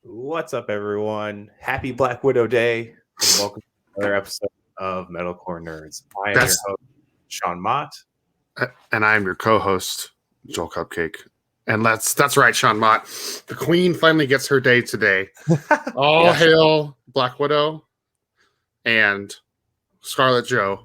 What's up, everyone? Happy Black Widow Day, and welcome to another episode of Metalcore Nerds. I am your host, Sean Mott. And I am your co-host, Joel Cupcake. And that's right, Sean Mott. The Queen finally gets her day today. All hail Black Widow and Scarlet Joe.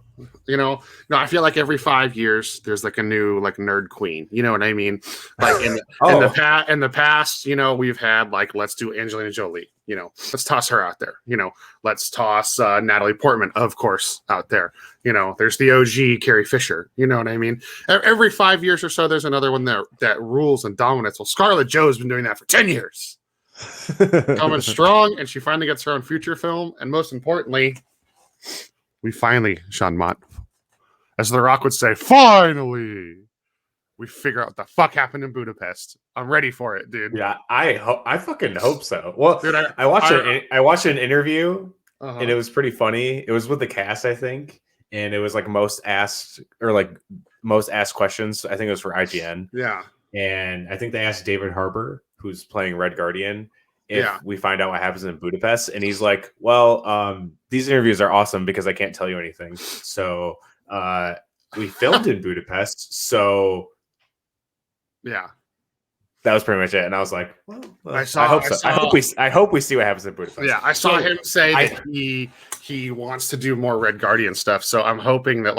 I feel like every 5 years there's like a new nerd queen. You know what I mean? Like in the past, we've had let's do Angelina Jolie. Let's toss her out there. Let's toss Natalie Portman, of course, out there. There's the OG Carrie Fisher. You know what I mean? Every 5 years or so, there's another one that rules and dominates. Well, Scarlet Joe's been doing that for 10 years. Coming strong, and she finally gets her own future film. And most importantly, we finally, Sean Mott, as The Rock would say, finally, we figure out what the fuck happened in Budapest. I'm ready for it, dude. Yeah, I fucking hope so. Well, dude, I watched an interview, and it was pretty funny. It was with the cast, I think, and it was most asked questions. I think it was for IGN. Yeah, and I think they asked David Harbour, who's playing Red Guardian, if we find out what happens in Budapest. And he's like, well, these interviews are awesome because I can't tell you anything. So we filmed in Budapest. So yeah, that was pretty much it. And I was like, well, I hope so. I hope we see what happens in Budapest. Yeah, I saw him say that he wants to do more Red Guardian stuff. So I'm hoping that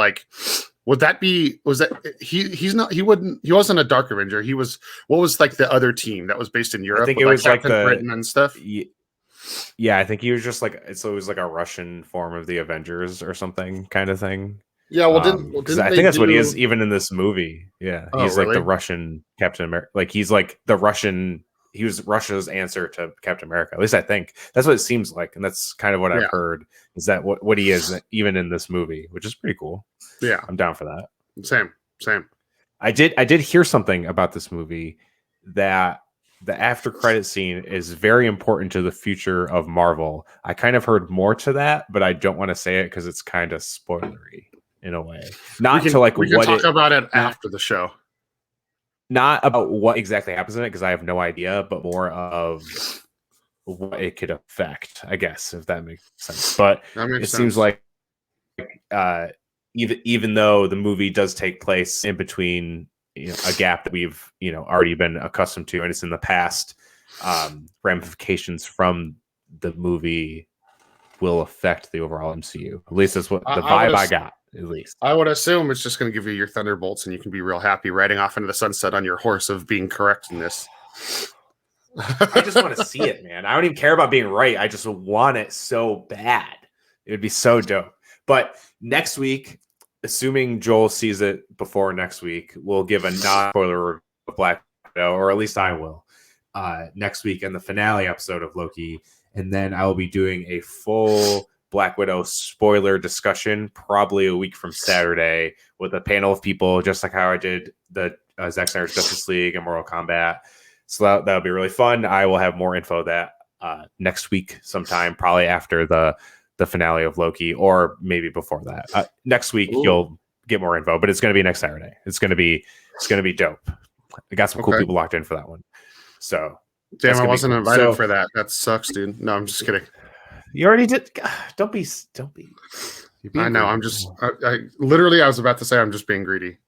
he wasn't a Dark Avenger. He was, what was the other team that was based in Europe? I think it was Captain Britain and stuff. Yeah, I think he was just it was a Russian form of the Avengers or something kind of thing. Yeah, well, I think that's what he is even in this movie. Yeah, he's really? the Russian Captain America. He's the Russian. He was Russia's answer to Captain America. At least I think that's what it seems like, and that's kind of what I've heard. Is that what he is even in this movie, which is pretty cool. Yeah, I'm down for that. Same. I did hear something about this movie that the after credit scene is very important to the future of Marvel. I kind of heard more to that, but I don't want to say it because it's kind of spoilery in a way. We can talk about it after the show. Not about what exactly happens in it because I have no idea, but more of what it could affect, I guess, if that makes sense. But seems like even though the movie does take place in between a gap that we've already been accustomed to, and it's in the past, ramifications from the movie will affect the overall MCU. At least that's what the vibe I got. At least I would assume it's just going to give you your thunderbolts, and you can be real happy riding off into the sunset on your horse of being correct in this. I just want to see it, man. I don't even care about being right. I just want it so bad. It would be so dope. But next week, assuming Joel sees it before next week, we'll give a non-spoiler review of Black Widow, or at least I will, next week in the finale episode of Loki. And then I will be doing a full Black Widow spoiler discussion probably a week from Saturday with a panel of people, just like how I did the Zack Snyder's Justice League and Mortal Kombat. So that'll be really fun. I will have more info that next week sometime, probably after the finale of Loki, or maybe before that. Next week you'll get more info, but it's going to be next Saturday. It's going to be dope. I got some cool people locked in for that one. So damn, I wasn't invited for that. That sucks, dude. No, I'm just kidding. You already did. Don't be. I know. I'm just. I literally, I was about to say I'm just being greedy.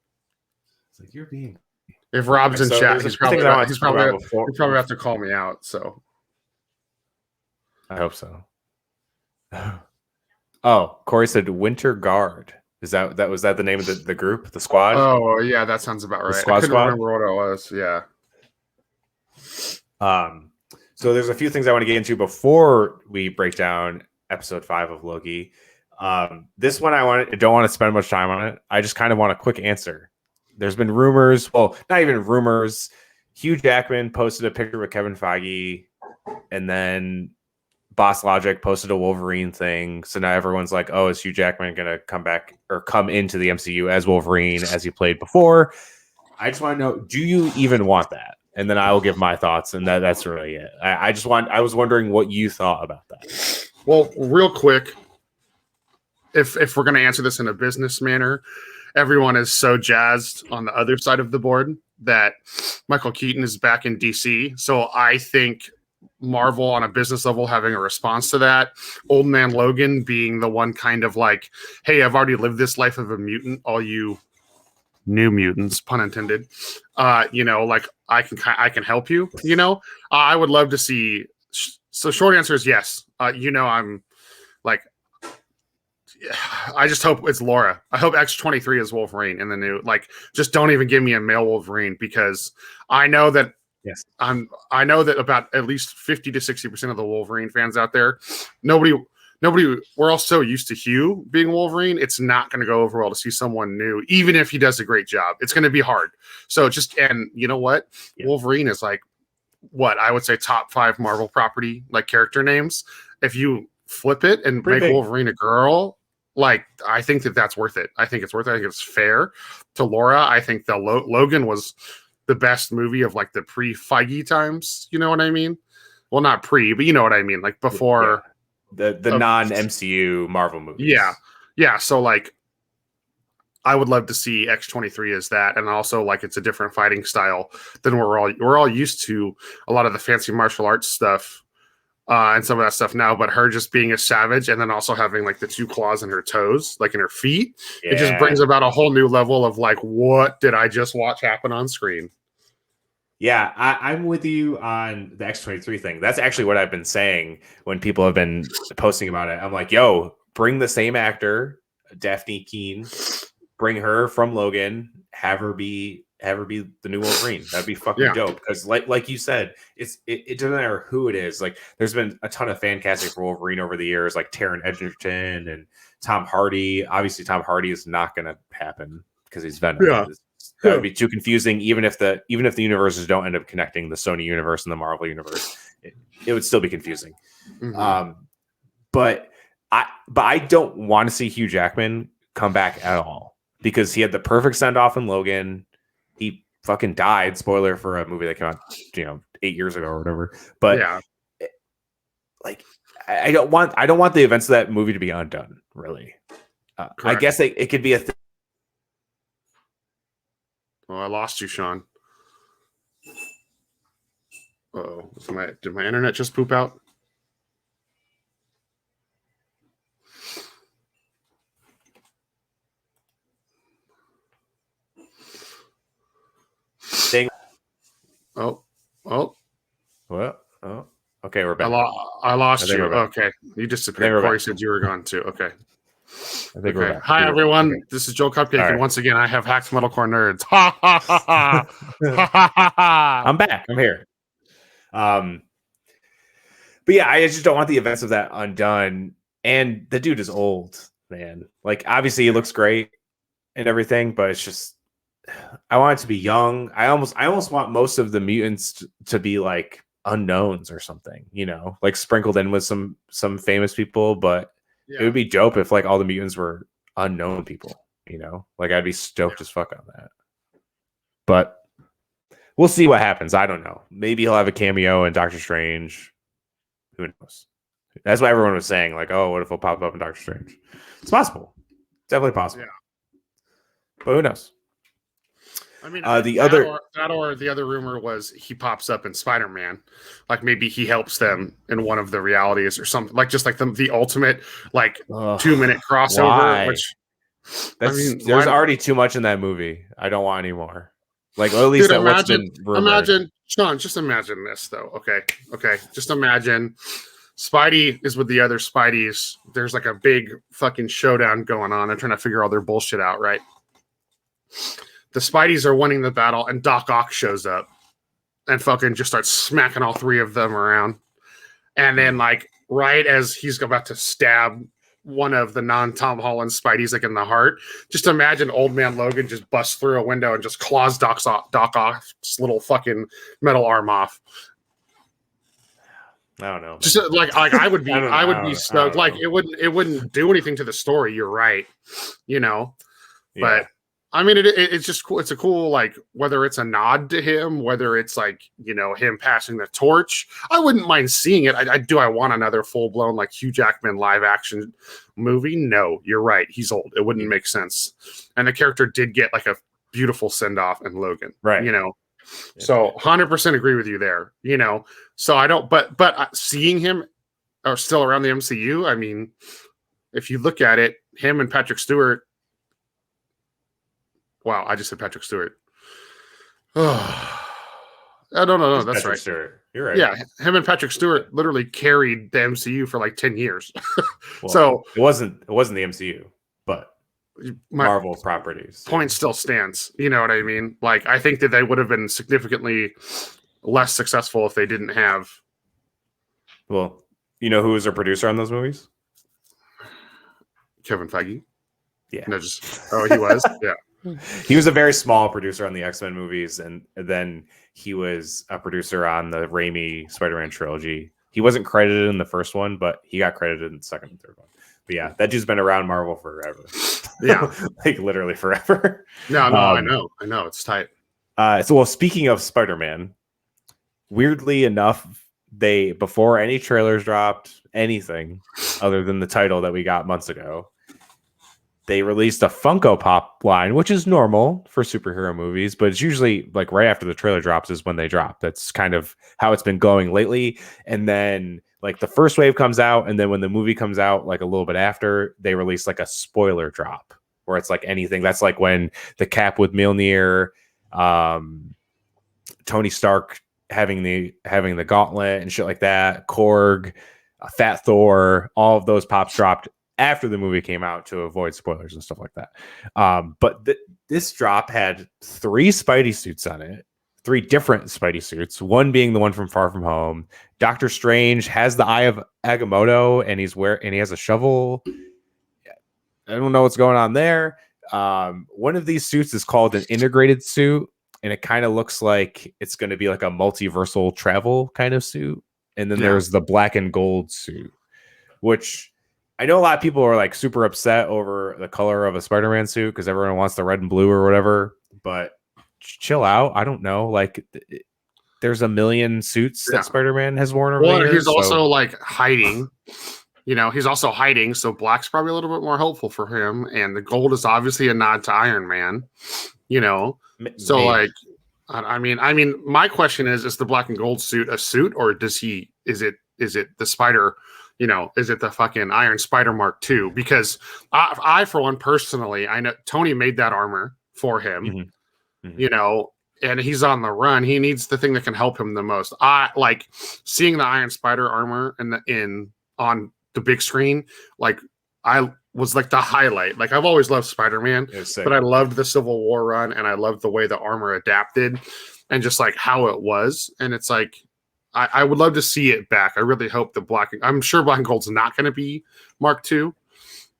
It's like you're being. If Rob's in chat, he's probably have to call me out. So. I hope so. Oh, Corey said Winter Guard. Was that the name of the group, the squad? Oh yeah, that sounds about right. I couldn't remember what it was. Yeah. So there's a few things I want to get into before we break down episode 5 of Loki. This one I don't want to spend much time on it. I just kind of want a quick answer. There's been rumors. Well, not even rumors. Hugh Jackman posted a picture with Kevin Feige, and then Boss Logic posted a Wolverine thing. So now everyone's like, oh, is Hugh Jackman going to come back or come into the MCU as Wolverine as he played before? I just want to know, do you even want that? And then I will give my thoughts, and that's really it. I was wondering what you thought about that. Well, real quick, if we're going to answer this in a business manner, everyone is so jazzed on the other side of the board that Michael Keaton is back in DC. So I think Marvel on a business level having a response to that. Old Man Logan being the one kind of like, hey, I've already lived this life of a mutant. All you new mutants, pun intended. Like I can help you. I would love to see. So short answer is yes. I'm like, I just hope it's Laura. I hope X-23 is Wolverine in the new. Like, just don't even give me a male Wolverine, because I know that. Yes. I know that about at least 50 to 60% of the Wolverine fans out there, nobody, we're all so used to Hugh being Wolverine. It's not going to go over well to see someone new, even if he does a great job. It's going to be hard. So and you know what? Yeah. Wolverine is like, what I would say top 5 Marvel property, like character names. If you flip it and make Wolverine a girl, like, I think that's worth it. I think it's worth it. I think it's fair to Laura. I think the Logan was the best movie of like the pre-Feige times. You know what I mean? Well, not pre, but you know what I mean? Like before the non-MCU Marvel movies. Yeah. So like, I would love to see X-23 as that, and also like it's a different fighting style than we're all used to. A lot of the fancy martial arts stuff and some of that stuff now, but her just being a savage and then also having like the 2 claws in her toes, like in her feet, it just brings about a whole new level of like, what did I just watch happen on screen? Yeah, I'm with you on the X-23 thing. That's actually what I've been saying when people have been posting about it. I'm like, yo, bring the same actor, Daphne Keane, bring her from Logan, have her be the new Wolverine. That'd be fucking dope. Because like you said, it doesn't matter who it is. Like, there's been a ton of fan casting for Wolverine over the years, like Taron Egerton and Tom Hardy. Obviously, Tom Hardy is not going to happen because he's Venom. Yeah. That would be too confusing. Even if the universes don't end up connecting, the Sony universe and the Marvel universe, it would still be confusing. Mm-hmm. But I don't want to see Hugh Jackman come back at all, because he had the perfect send off in Logan. He fucking died. Spoiler for a movie that came out, 8 years ago or whatever. But like, I don't want the events of that movie to be undone. Really, I guess it could be a thing. Oh, I lost you, Sean. Uh-oh. Did my internet just poop out? Thing. Oh. Well, oh. Okay, we're back. I lost you. Okay. You disappeared. Corey said you were gone too. Okay. I think we're back. Hi, everyone. Okay. This is Joel Cupcake, and once again, I have hacked Metalcore nerds. Ha, ha, ha, ha. Ha, ha, ha, ha. I'm back. I'm here. But yeah, I just don't want the events of that undone. And the dude is old, man. Like, obviously, he looks great and everything, but it's just, I want it to be young. I almost want most of the mutants to be like unknowns or something, like sprinkled in with some famous people. But it would be dope if like all the mutants were unknown people, like I'd be stoked as fuck on that. But we'll see what happens. I don't know. Maybe he'll have a cameo in Doctor Strange. Who knows? That's what everyone was saying. Like, oh, what if he'll pop up in Doctor Strange? It's possible. Definitely possible. Yeah. But who knows? I mean, the other rumor was he pops up in Spider-Man, like maybe he helps them in one of the realities or something, like just like the ultimate like 2-minute crossover. Why? Which there's already too much in that movie. I don't want any more. Like, or at least what's been rumored. Imagine, Sean. Just imagine this though. Okay. Just imagine Spidey is with the other Spideys. There's like a big fucking showdown going on. They're trying to figure all their bullshit out, right? The Spideys are winning the battle, and Doc Ock shows up and fucking just starts smacking all 3 of them around. And then, like, right as he's about to stab one of the non-Tom Holland Spideys, like, in the heart, just imagine Old Man Logan just busts through a window and just claws Doc Ock's little fucking metal arm off. I don't know. Just like I would be stoked. Like, it wouldn't do anything to the story. You're right, but. I mean, it's just cool. It's a cool, like, whether it's a nod to him, whether it's like, him passing the torch. I wouldn't mind seeing it. I want another full blown, like, Hugh Jackman live action movie. No, you're right. He's old. It wouldn't make sense. And the character did get like a beautiful send off in Logan, right? So 100% agree with you there. You know, so I don't. But seeing him are still around the MCU. I mean, if you look at it, him and Patrick Stewart. Wow, I just said Patrick Stewart. Oh, no, that's Patrick right. Stewart. You're right. Yeah, him and Patrick Stewart literally carried the MCU for like 10 years. Well, so it wasn't the MCU, but Marvel properties. Point still stands. You know what I mean? Like, I think that they would have been significantly less successful if they didn't have. Well, you know who was a producer on those movies? Kevin Feige. Yeah. No, he was. Yeah. He was a very small producer on the X-Men movies, and then he was a producer on the Raimi Spider-Man trilogy. He wasn't credited in the first one, but he got credited in the second and third one. But yeah, that dude's been around Marvel forever. Yeah. Like literally forever. No, I know. It's tight. So speaking of Spider-Man, weirdly enough, before any trailers dropped, anything other than the title that we got months ago, they released a Funko Pop line, which is normal for superhero movies, but it's usually like right after the trailer drops is when they drop. That's kind of how it's been going lately. And then like the first wave comes out, and then when the movie comes out, like a little bit after, they release like a spoiler drop where it's like anything. That's like when the Cap with Mjolnir, Tony Stark having the gauntlet and shit like that, Korg, Fat Thor, all of those pops dropped after the movie came out to avoid spoilers and stuff like that. But this drop had 3 Spidey suits on it, 3 different Spidey suits, one being the one from Far From Home. Doctor Strange has the Eye of Agamotto, and he has a shovel. I don't know what's going on there. One of these suits is called an integrated suit, and it kind of looks like it's going to be like a multiversal travel kind of suit. And then there's the black and gold suit, which I know a lot of people are like super upset over the color of a Spider-Man suit because everyone wants the red and blue or whatever, but chill out. I don't know. Like there's a million suits that Spider-Man has worn over the years. He's also like hiding. You know, he's also hiding, so black's probably a little bit more helpful for him. And the gold is obviously a nod to Iron Man. You know, so like, I mean, my question is the black and gold suit a suit, or is it the Spider? You know, is it the fucking Iron Spider Mark II? Because I, for one, personally, I know Tony made that armor for him. Mm-hmm. Mm-hmm. You know, and he's on the run. He needs the thing that can help him the most. I like seeing the Iron Spider armor on the big screen. Like I was like the highlight. Like I've always loved Spider-Man, but I loved the Civil War run, and I loved the way the armor adapted, and just like how it was. And it's like I would love to see it back. I really hope I'm sure black and gold's not going to be Mark II.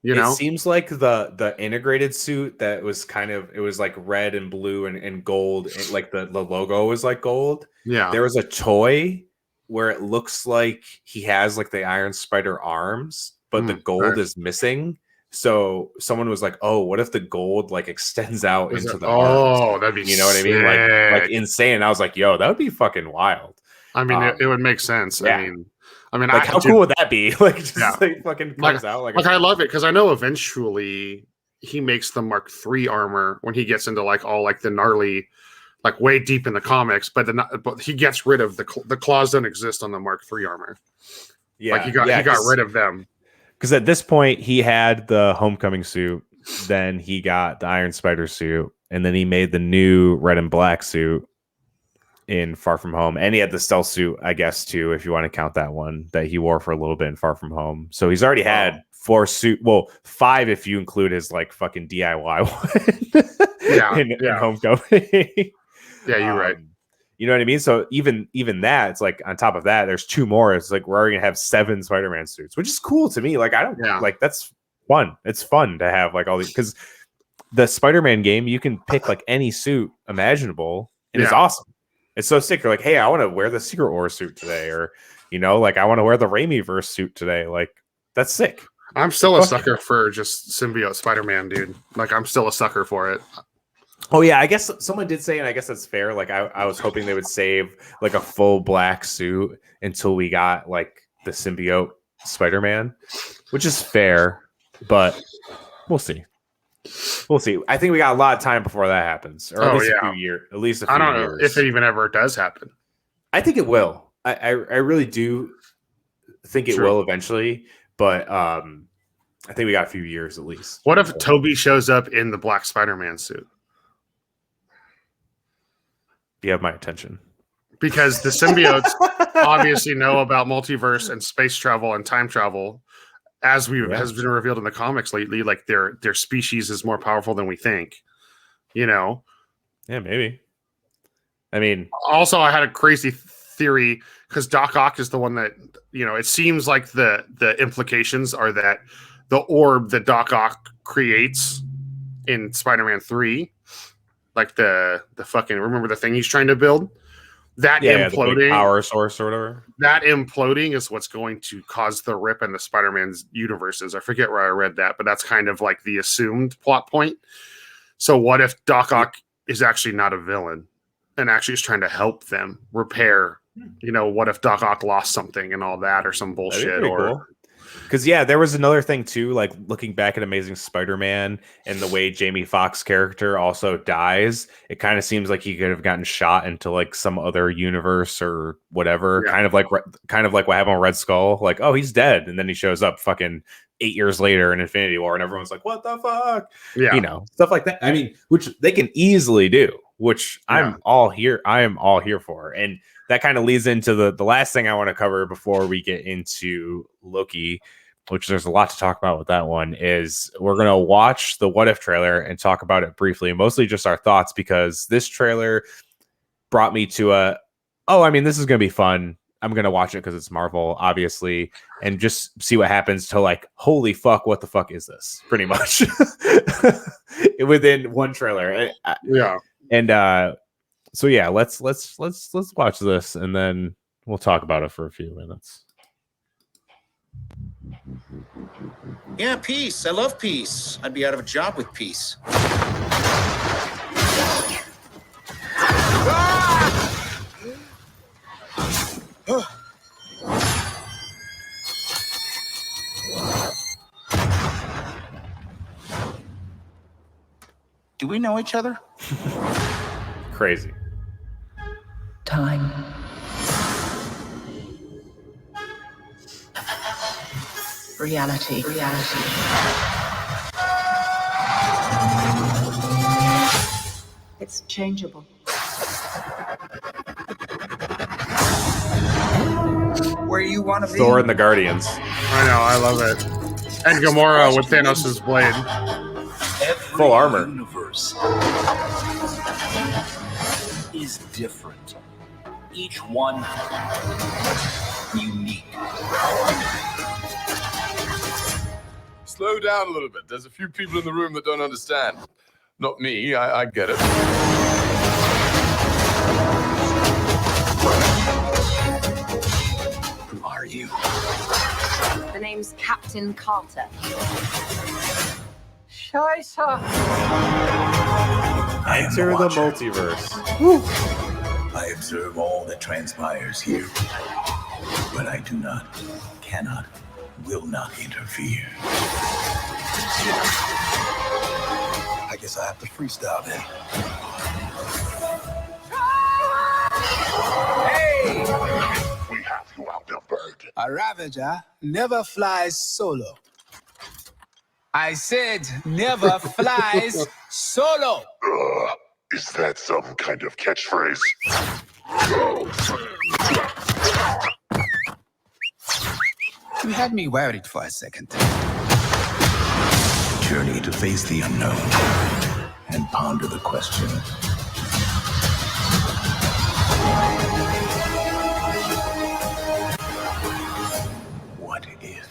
You know, it seems like the integrated suit that was it was like red and blue and gold, and like the logo was like gold. Yeah, there was a toy where it looks like he has like the Iron Spider arms, but the gold is missing. So someone was like, "Oh, what if the gold like extends out into the arms?" Oh, that'd be you know what I mean? Like insane. And I was like, "Yo, that would be fucking wild." I mean, it would make sense. Yeah. I mean, like how cool would that be? Like just like fucking comes out like I love it because I know eventually he makes the Mark III armor when he gets into like all like the gnarly, like way deep in the comics, but he gets rid of the claws don't exist on the Mark III armor. Yeah, like he got rid of them. Because at this point he had the Homecoming suit, then he got the Iron Spider suit, and then he made the new red and black suit in Far From Home, and he had the stealth suit, I guess, too, if you want to count that one that he wore for a little bit in Far From Home. So he's already had 4 suit, 5 if you include his like fucking DIY one. in Homecoming. Yeah, you're right. You know what I mean? So even that, it's like on top of that, there's 2 more. It's like we're already gonna have 7 Spider-Man suits, which is cool to me. Like I don't like that's fun. It's fun to have like all these, because the Spider-Man game, you can pick like any suit imaginable, and it's awesome. It's so sick. You're like, hey, I want to wear the Secret Wars suit today, or like I want to wear the Raimi-verse suit today. Like that's sick. I'm still a sucker for just symbiote Spider-Man, dude. Like I'm still a sucker for it. Oh yeah, I guess someone did say, and I guess that's fair. Like I was hoping they would save like a full black suit until we got like the symbiote Spider-Man, which is fair, but we'll see. We'll see. I think we got a lot of time before that happens, or at least a few yeah. years. At least a few I don't know years. if it even ever does happen. I think it will. I really do think it True. will eventually, but I think we got a few years at least. What if Toby shows up in the black Spider-Man suit? You have my attention. Because the symbiotes obviously know about multiverse and space travel and time travel, as has been revealed in the comics lately. Like their species is more powerful than we think. You know? Yeah, maybe. I mean, also, I had a crazy theory because Doc Ock is the one that, you know, it seems like the implications are that the orb that Doc Ock creates in Spider-Man 3, like the fucking, remember the thing he's trying to build? That imploding, the big power source or whatever. That imploding is what's going to cause the rip in the Spider-Man's universes. I forget where I read that, but that's kind of like the assumed plot point. So what if Doc Ock is actually not a villain and actually is trying to help them repair? You know, what if Doc Ock lost something and all that, or some bullshit? Or cool. Because there was another thing too, like looking back at Amazing Spider-Man and the way Jamie Foxx's character also dies, it kind of seems like he could have gotten shot into like some other universe or whatever. Yeah. Kind of like what happened with Red Skull. Like, oh, he's dead, and then he shows up fucking 8 years later in Infinity War, and everyone's like, what the fuck? Yeah, you know, stuff like that. I mean, which they can easily do, which I'm all here. I am all here for, and that kind of leads into the last thing I want to cover before we get into Loki, which there's a lot to talk about with that one. Is we're going to watch the What If trailer and talk about it briefly, mostly just our thoughts, because this trailer brought me to this is going to be fun. I'm going to watch it because it's Marvel, obviously, and just see what happens to like, holy fuck, what the fuck is this? Pretty much within one trailer. Yeah. And, so yeah, let's watch this and then we'll talk about it for a few minutes. Yeah, peace. I love peace. I'd be out of a job with peace. Do we know each other? Crazy. Time. Reality. It's changeable. Where you want to be? Thor and the Guardians. I know, I love it. And Gamora with Thanos' blade. Full armor. Universe is different. Each one unique. Slow down a little bit. There's a few people in the room that don't understand. Not me. I get it. Who are you? The name's Captain Carter. Enter the multiverse. Woo. I observe all that transpires here, but I do not, cannot, will not interfere. I guess I have to freestyle then. Hey! We have you outnumbered. A Ravager never flies solo. I said never flies solo. Is that some kind of catchphrase? You had me worried for a second. Journey to face the unknown and ponder the question. What if?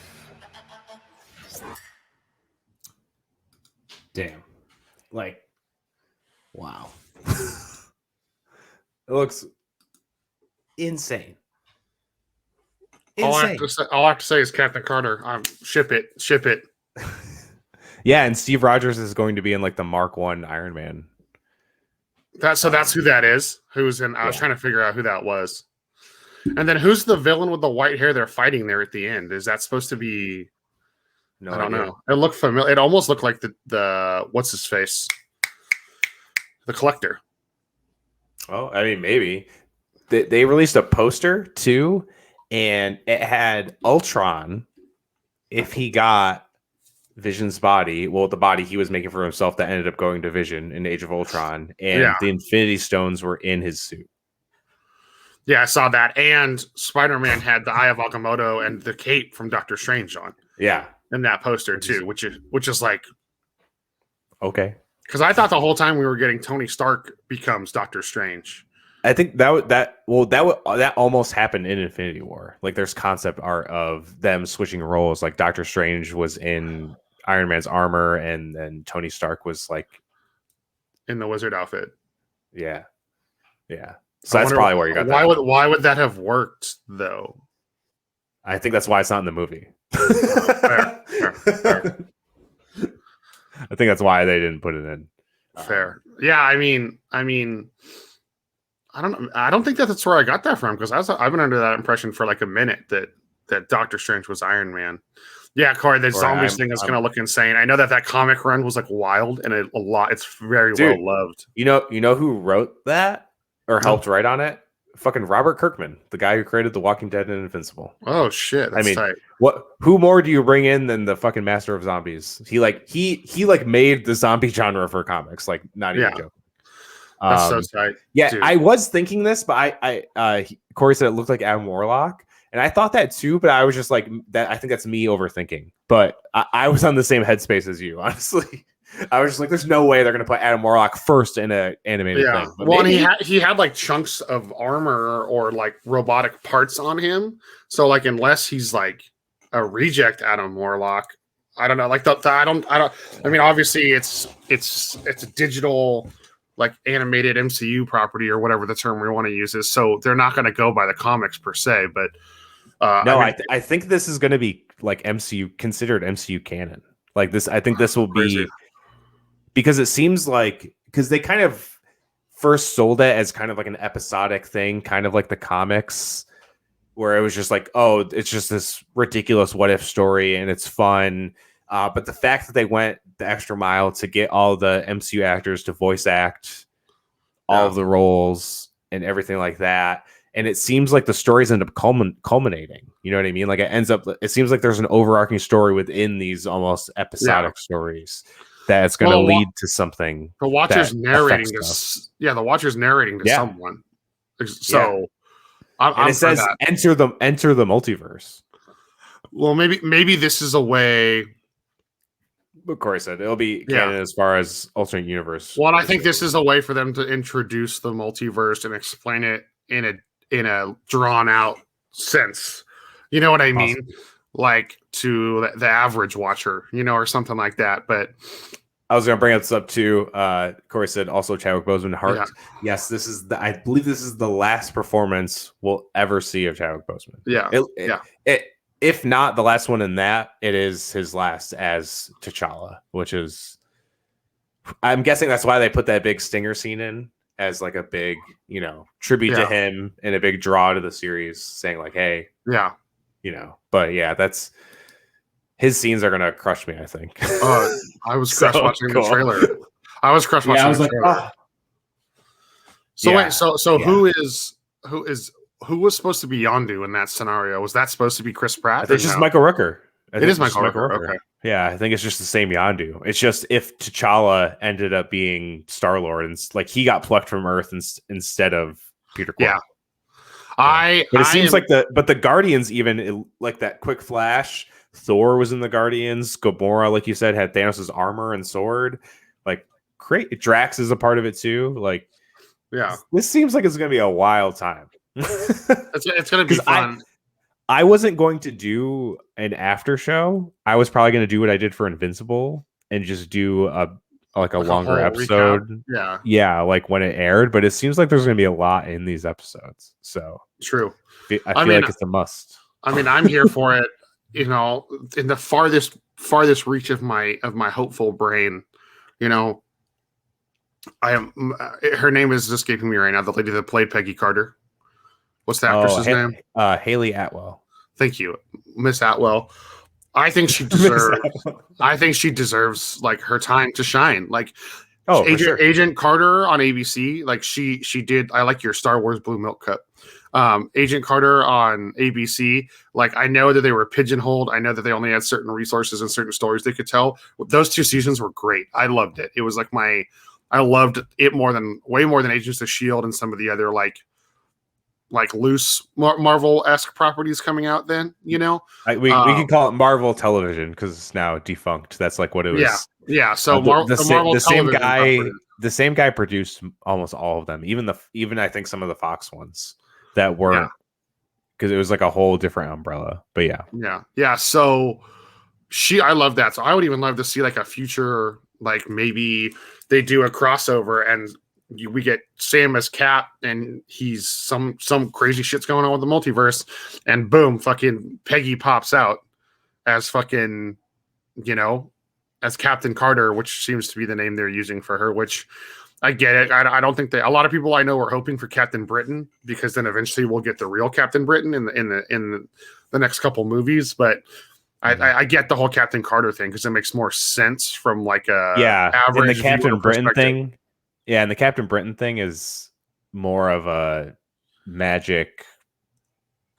Damn. Like, wow. It looks insane. All I have to say is Captain Carter. Ship it. Yeah, and Steve Rogers is going to be in like the Mark I Iron Man. That's who that is. Who's in? I was trying to figure out who that was. And then who's the villain with the white hair they're fighting there at the end? Is that supposed to be? No I don't idea. know. It looked familiar. It almost looked like the what's his face, the Collector. Oh, I mean, maybe they released a poster too, and it had Ultron. If he got Vision's body, well, the body he was making for himself that ended up going to Vision in Age of Ultron, and the Infinity Stones were in his suit. Yeah, I saw that. And Spider-Man had the Eye of Agamotto and the cape from Doctor Strange on. Yeah, in that poster too, which is like okay. Because I thought the whole time we were getting Tony Stark becomes Doctor Strange. I think that almost happened in Infinity War. Like, there's concept art of them switching roles. Like, Doctor Strange was in Iron Man's armor, and then Tony Stark was like in the wizard outfit. Yeah. So that's probably where you got that. Why would that have worked though? I think that's why it's not in the movie. Fair. I think that's why they didn't put it in. Fair. Yeah, I mean, I don't think that's where I got that from, because I've been under that impression for like a minute that Doctor Strange was Iron Man. Yeah, Corey, the zombies thing is going to look insane. I know that comic run was like wild and a lot. It's very well loved. You know who wrote that or helped write on it? Fucking Robert Kirkman, the guy who created The Walking Dead and Invincible. Oh shit! That's tight. Who more do you bring in than the fucking master of zombies? He made the zombie genre for comics. Like, not even joking. That's so tight. Yeah, dude. I was thinking this, but Corey said it looked like Adam Warlock, and I thought that too. But I was just like, that. I think that's me overthinking. But I was on the same headspace as you, honestly. I was just like, there's no way they're going to put Adam Warlock first in an animated thing. But well, and he had like chunks of armor or like robotic parts on him. So like, unless he's like a reject Adam Warlock, I don't know. Like I mean, obviously it's a digital like animated MCU property or whatever the term we want to use is. So they're not going to go by the comics per se. But I think this is going to be like considered MCU canon. Like this, I think this will be. Because it seems like, because they kind of first sold it as kind of like an episodic thing, kind of like the comics, where it was just like, oh, it's just this ridiculous what if story and it's fun. But the fact that they went the extra mile to get all the MCU actors to voice act all of the roles and everything like that. And it seems like the stories end up culminating. You know what I mean? Like it seems like there's an overarching story within these almost episodic stories. That's going to lead to something. The Watcher's narrating this. Yeah, the Watcher's narrating to someone. So, it says enter the multiverse. Well, maybe this is a way. But Corey said it'll be canon as far as alternate universe. Well, I think this is a way for them to introduce the multiverse and explain it in a drawn out sense. You know what I mean? Like to the average watcher, or something like that. But I was going to bring this up too. Corey said also Chadwick Boseman heart. Yeah. Yes, I believe this is the last performance we'll ever see of Chadwick Boseman. Yeah. If not the last one in that, it is his last as T'Challa, which is, I'm guessing that's why they put that big stinger scene in as like a big, tribute to him and a big draw to the series, saying like, hey, but yeah, that's his scenes are gonna crush me, I think. I was crushed watching the trailer. I was crushed watching the trailer. So who was supposed to be Yondu in that scenario? Was that supposed to be Chris Pratt? It's just Michael Rooker. It is Michael Rooker. Okay. Yeah, I think it's just the same Yondu. It's just if T'Challa ended up being Star-Lord and like he got plucked from Earth instead of Peter Quill. Yeah. But it seems like the Guardians, even like that quick flash, Thor was in the Guardians. Gamora, like you said, had Thanos' armor and sword. Like, great. Drax is a part of it too. Like, this seems like it's gonna be a wild time. It's gonna be fun. I wasn't going to do an after show. I was probably going to do what I did for Invincible and just do a longer episode. Recap. Yeah, like when it aired. But it seems like there's going to be a lot in these episodes. So true. I feel like it's a must. I mean, I'm here for it. In the farthest reach of my hopeful brain. I am. Her name is escaping me right now. The lady that played Peggy Carter. What's the actress's name? Haley Atwell. Thank you, Miss Atwell. I think she deserves. I think she deserves like her time to shine. Like, Agent Carter on ABC. Like she did. I like your Star Wars Blue Milk Cup. Agent Carter on ABC. Like, I know that they were pigeonholed. I know that they only had certain resources and certain stories they could tell. Those 2 seasons were great. I loved it. It was like I loved it way more than Agents of S.H.I.E.L.D. and some of the other like loose Marvel-esque properties coming out then, you know? We can call it Marvel Television because it's now defunct. That's like what it was. Yeah. So the same guy produced almost all of them, even I think some of the Fox ones that weren't, because it was like a whole different umbrella. But yeah. So I love that. So I would even love to see like a future, like maybe they do a crossover and we get Sam as Cap, and he's some crazy shit's going on with the multiverse, and boom, fucking Peggy pops out as fucking, as Captain Carter, which seems to be the name they're using for her. Which I get it. I don't think a lot of people I know are hoping for Captain Britain, because then eventually we'll get the real Captain Britain in the next couple movies. But I get the whole Captain Carter thing because it makes more sense from like a average and the Captain Britain thing. Yeah, and the Captain Britain thing is more of a magic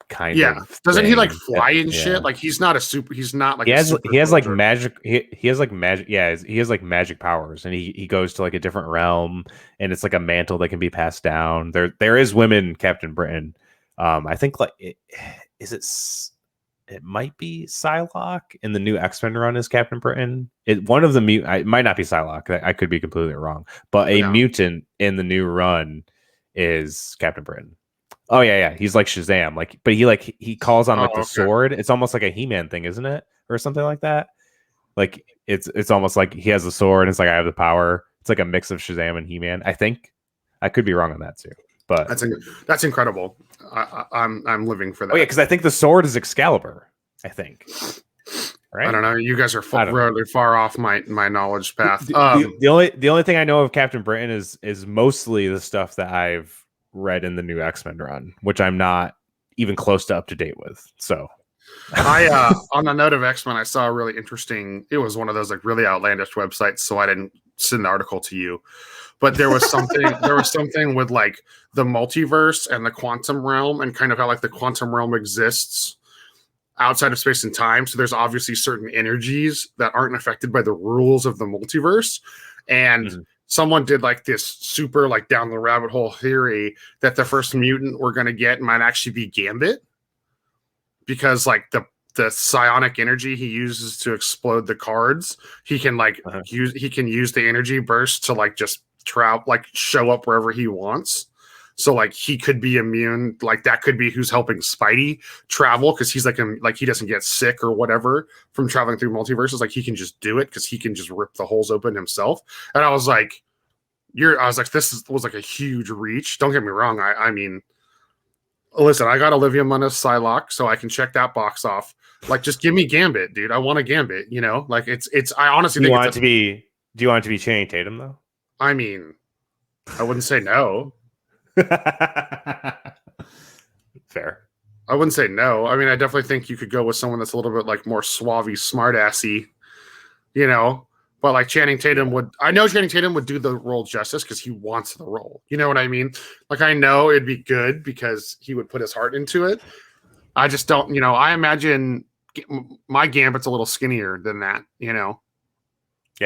kind of. Doesn't he like fly and shit? Like he's not like he has like magic. He has like magic. Yeah, he has like magic powers, and he goes to like a different realm, and it's like a mantle that can be passed down. There is women Captain Britain. I think like it might be Psylocke in the new X-Men run is Captain Britain. It might not be Psylocke. I could be completely wrong. But a mutant in the new run is Captain Britain. Oh yeah. He's like Shazam. But he calls on the sword. It's almost like a He-Man thing, isn't it? Or something like that. Like it's almost like he has the sword and it's like I have the power. It's like a mix of Shazam and He-Man. I think I could be wrong on that too. But that's incredible. I'm living for that. Oh yeah, because I think the sword is Excalibur. I think. Right? I don't know. You guys are really far off my knowledge path. The only thing I know of Captain Britain is mostly the stuff that I've read in the new X-Men run, which I'm not even close to up to date with. So on the note of X-Men, I saw a really interesting. It was one of those like really outlandish websites, so I didn't send the article to you. But there was something with like the multiverse and the quantum realm, and kind of how like the quantum realm exists outside of space and time. So there's obviously certain energies that aren't affected by the rules of the multiverse. And someone did like this super like down the rabbit hole theory that the first mutant we're going to get might actually be Gambit, because like the psionic energy he uses to explode the cards, he can like use the energy burst to like just show up wherever he wants. So like he could be immune, like that could be who's helping Spidey travel, because he's like he doesn't get sick or whatever from traveling through multiverses. Like he can just do it because he can just rip the holes open himself. And I was like, this was like a huge reach. Don't get me wrong. I mean, listen, I got Olivia Munn-'s Psylocke, so I can check that box off. Like, just give me Gambit, dude. I want a Gambit. Like it's. I honestly think Do you want it to be Channing Tatum though? I mean, I wouldn't say no. Fair. I wouldn't say no. I mean, I definitely think you could go with someone that's a little bit like more suave, smart-assy, But like Channing Tatum would do the role justice because he wants the role. You know what I mean? Like I know it'd be good because he would put his heart into it. I just don't. I imagine my Gambit's a little skinnier than that. Yeah,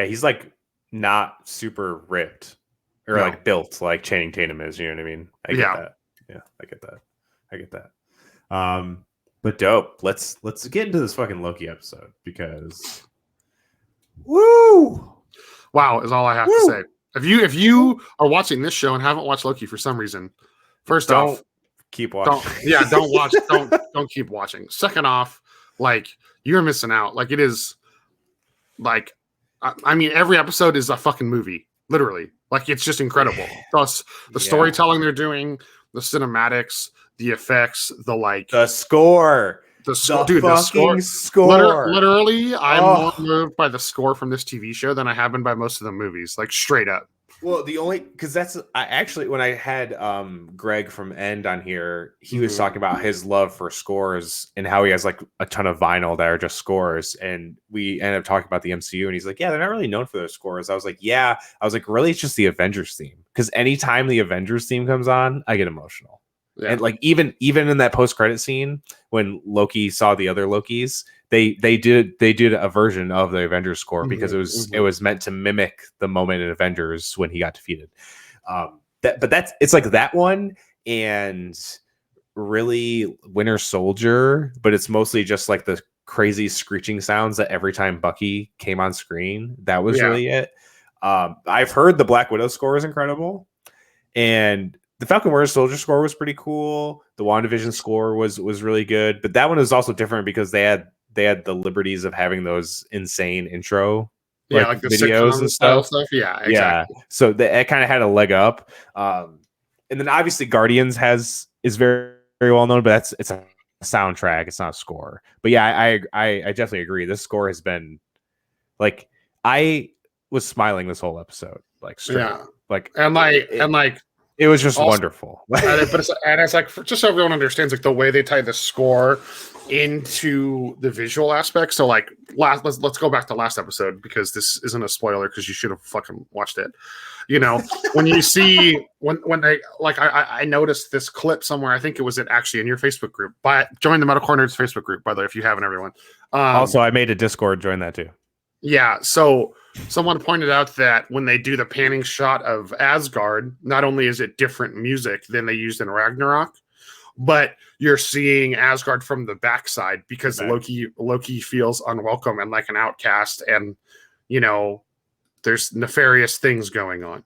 he's like not super ripped. Or like built like Channing Tatum is, you know what I mean? I get that. Yeah, I get that. But dope. Let's get into this fucking Loki episode because woo! Wow, is all I have to say. If you are watching this show and haven't watched Loki for some reason, first off, keep watching. Don't watch. Don't keep watching. Second off, like you're missing out. Like it is like I mean, every episode is a fucking movie, literally. Like it's just incredible. Plus the storytelling they're doing, the cinematics, the effects, the score. The score. Literally, I'm more moved by the score from this TV show than I have been by most of the movies. Like straight up. Well, the only because that's I actually when I had Greg from End on here, he was talking about his love for scores and how he has like a ton of vinyl that are just scores, and we ended up talking about the MCU, and he's like, yeah, they're not really known for their scores. I was like, yeah, I was like, really, it's just the Avengers theme, because anytime the Avengers theme comes on, I get emotional. Yeah. And like even in that post-credit scene when Loki saw the other Lokis, they did a version of the Avengers score because it was meant to mimic the moment in Avengers when he got defeated. It's like that one and really Winter Soldier, but it's mostly just like the crazy screeching sounds that every time Bucky came on screen. That was really it. I've heard the Black Widow score is incredible, and the Falcon Winter Soldier score was pretty cool. The WandaVision score was really good, but that one was also different because they had the liberties of having those insane intro like the videos and stuff. Yeah, exactly. Yeah. So it kind of had a leg up. And then obviously Guardians is very, very well known, but it's a soundtrack. It's not a score. But yeah, I definitely agree. This score has been like, I was smiling this whole episode, like straight. Yeah. Like it was just also wonderful. It's like just so everyone understands, like the way they tie the score into the visual aspect. So like let's go back to last episode, because this isn't a spoiler because you should have fucking watched it. You know, when you see when they like I noticed this clip somewhere. I think it was actually in your Facebook group. But join the Metalcore Nerds Facebook group, by the way, if you haven't, everyone. Also, I made a Discord. Join that too. Yeah, so someone pointed out that when they do the panning shot of Asgard, not only is it different music than they used in Ragnarok, but you're seeing Asgard from the backside because Loki feels unwelcome and like an outcast, and you know there's nefarious things going on.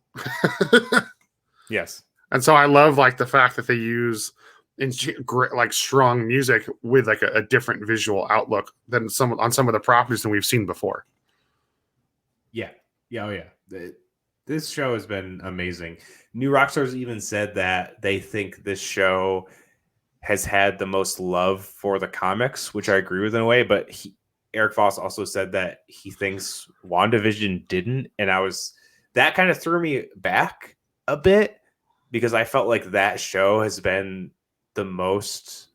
Yes, and so I love like the fact that they use like strong music with like a different visual outlook than some of the properties than we've seen before. This show has been amazing. New Rockstars even said that they think this show has had the most love for the comics, which I agree with in a way. But Eric Voss also said that he thinks WandaVision didn't, and that kind of threw me back a bit because I felt like that show has been the most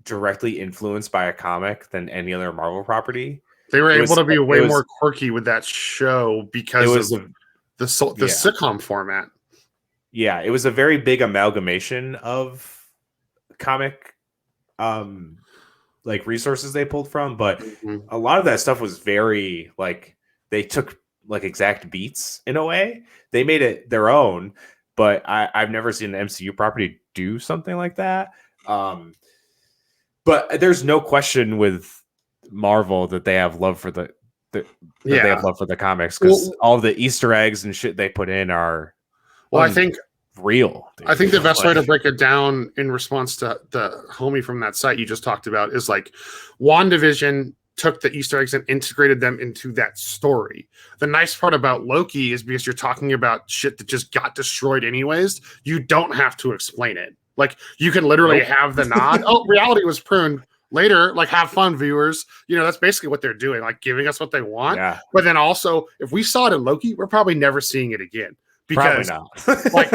directly influenced by a comic than any other Marvel property. They were able to be way more quirky with that show because of the sitcom format. Yeah, it was a very big amalgamation of comic like resources they pulled from, but a lot of that stuff was very like they took like exact beats in a way. They made it their own, but I've never seen an MCU property do something like that. But there's no question with Marvel that they have love for they have love for the comics, because all the Easter eggs and shit they put in are I think real. Dude. I think the best way to break it down in response to the homie from that site you just talked about is like WandaVision took the Easter eggs and integrated them into that story. The nice part about Loki is because you're talking about shit that just got destroyed anyways, you don't have to explain it. Like you can literally have the nod. Reality was pruned. Later, like have fun, viewers. You know, that's basically what they're doing, like giving us what they want. Yeah. But then also, if we saw it in Loki, we're probably never seeing it again. Because like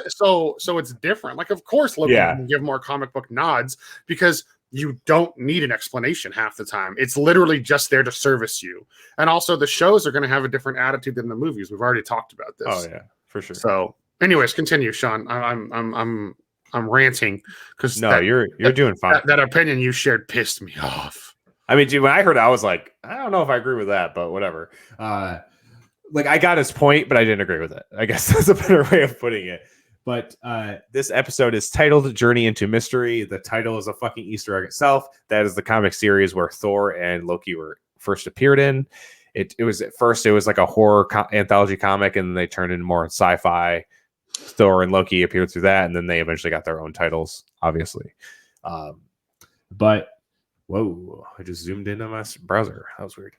so it's different. Like, of course, Loki can give more comic book nods because you don't need an explanation half the time. It's literally just there to service you. And also the shows are going to have a different attitude than the movies. We've already talked about this. Oh yeah, for sure. So anyways, continue, Sean. I'm ranting because you're doing fine. That opinion you shared pissed me off. I mean, dude, when I heard it, I was like, I don't know if I agree with that, but whatever. Like I got his point, but I didn't agree with it. I guess that's a better way of putting it. But this episode is titled Journey into Mystery. The title is a fucking Easter egg itself. That is the comic series where Thor and Loki were first appeared in. It was at first, it was like a horror anthology comic, and then they turned into more sci-fi. Thor and Loki appeared through that, and then they eventually got their own titles, obviously. But whoa, I just zoomed in on my browser. That was weird.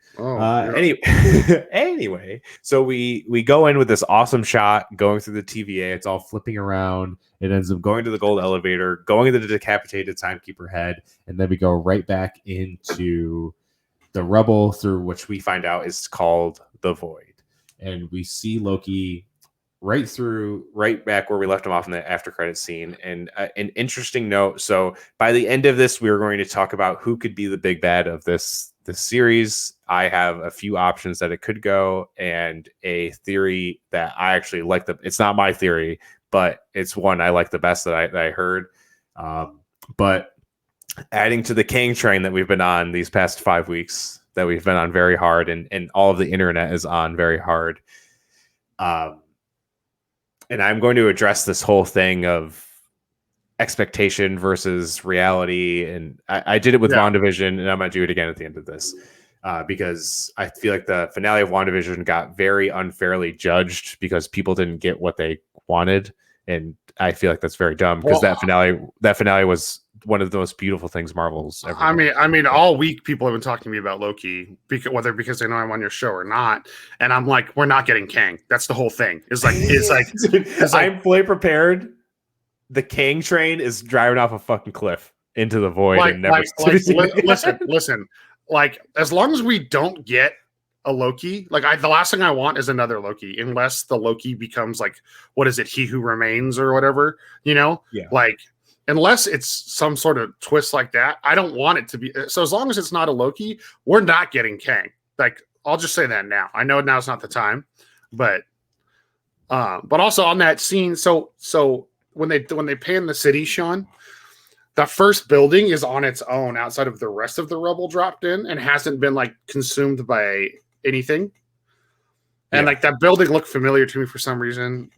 Anyway, so we go in with this awesome shot going through the TVA. It's all flipping around. It ends up going to the gold elevator, going into the decapitated timekeeper head, and then we go right back into the rubble, through which we find out is called the Void. And we see Loki right back where we left him off in the after credit scene. And an interesting note. So by the end of this, we were going to talk about who could be the big bad of this series. I have a few options that it could go, and a theory that I actually like. It's not my theory, but it's one I like the best that I heard. But adding to the Kang train that we've been on these past 5 weeks, that we've been on very hard, and all of the internet is on very hard. And I'm going to address this whole thing of expectation versus reality. And I did it with WandaVision, and I'm going to do it again at the end of this. Because I feel like the finale of WandaVision got very unfairly judged because people didn't get what they wanted. And I feel like that's very dumb because that finale was one of the most beautiful things Marvel's ever done. I mean, all week people have been talking to me about Loki, whether because they know I'm on your show or not, and I'm like, we're not getting Kang. That's the whole thing. It's like I'm fully prepared. The Kang train is driving off a fucking cliff into the void and never. Listen. Like, as long as we don't get a Loki, like the last thing I want is another Loki, unless the Loki becomes like, what is it? He Who Remains or whatever, Yeah. Like, unless it's some sort of twist like that, I don't want it to be. So as long as it's not a Loki, we're not getting Kang. Like, I'll just say that now. I know now's not the time, but also on that scene. So when they pan the city, Sean, the first building is on its own outside of the rest of the rubble dropped in and hasn't been like consumed by anything. And like that building looked familiar to me for some reason.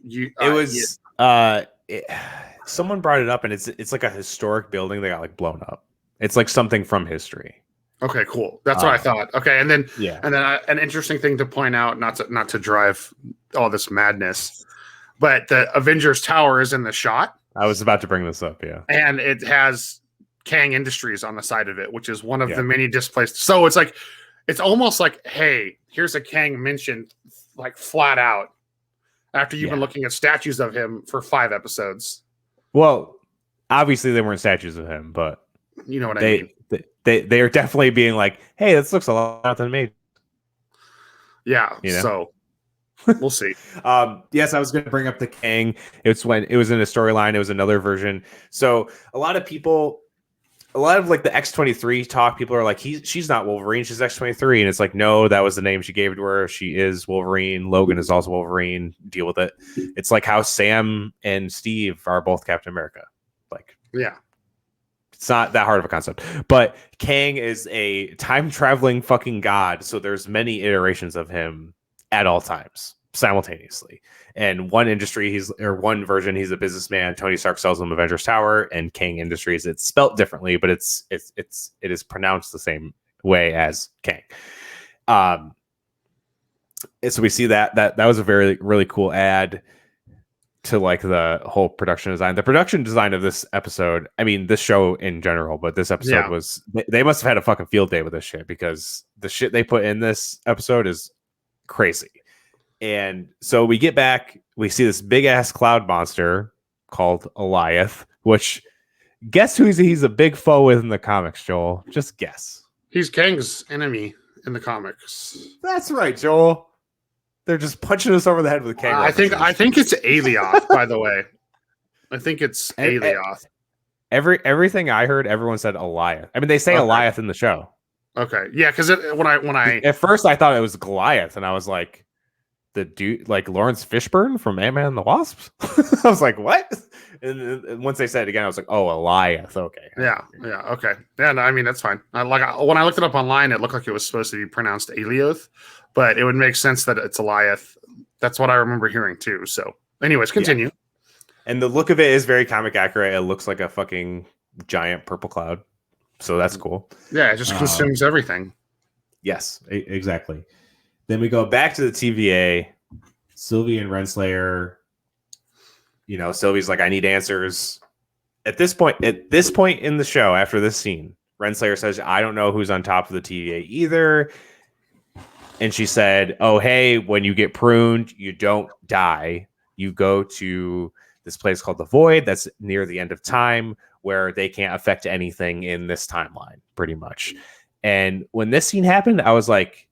Someone brought it up, and it's like a historic building that got like blown up. It's like something from history. Okay, cool. That's what I thought. Okay, and then an interesting thing to point out, not to drive all this madness, but the Avengers Tower is in the shot. I was about to bring this up, yeah. And it has Kang Industries on the side of it, which is one of the many displaced. So it's like, it's almost like, hey, here's a Kang mentioned, like flat out, after you've been looking at statues of him for 5 episodes. Well, obviously they weren't statues of him, but you know what I mean. They are definitely being like, hey, this looks a lot than me. Yeah, so. We'll see. Yes, I was going to bring up the Kang. It's when it was in a storyline. It was another version. So a lot of like the X-23 talk, people are like, she's not Wolverine, she's X-23. And it's like, no, that was the name she gave to her. She is Wolverine. Logan is also Wolverine. Deal with it. It's like how Sam and Steve are both Captain America. Like, yeah. It's not that hard of a concept. But Kang is a time-traveling fucking god. So there's many iterations of him at all times simultaneously. And one version, he's a businessman. Tony Stark sells him Avengers Tower, and Kang Industries, it's spelt differently, but it is pronounced the same way as Kang. So we see that was a very, really cool add to like the whole production design. The production design of this episode, I mean, this show in general, but this episode was, they must have had a fucking field day with this shit, because the shit they put in this episode is crazy. And so we get back, we see this big ass cloud monster called Goliath, which guess who he's a big foe with in the comics, Joel? Just guess. He's Kang's enemy in the comics. That's right, Joel. They're just punching us over the head with Kang. I think it's Alioth, by the way. I think it's Alioth. Everything I heard, everyone said Goliath. I mean, they say Goliath in the show. Okay, yeah, because when I at first I thought it was Goliath, and I was like, the dude, like Lawrence Fishburne from Ant-Man and the Wasp. I was like, what? And once they said it again, I was like, oh, Goliath. Okay. Yeah. Okay. Yeah. No, I mean, that's fine. When I looked it up online, it looked like it was supposed to be pronounced Alioth, but it would make sense that it's Goliath. That's what I remember hearing too. So, anyways, continue. Yeah. And the look of it is very comic accurate. It looks like a fucking giant purple cloud. So that's cool. Yeah, it just consumes everything. Yes, exactly. Then we go back to the TVA. Sylvie and Renslayer. Sylvie's like, I need answers. At this point in the show, after this scene, Renslayer says, I don't know who's on top of the TVA either. And she said, oh, hey, when you get pruned, you don't die. You go to this place called the Void that's near the end of time, where they can't affect anything in this timeline, pretty much. And when this scene happened, I was like,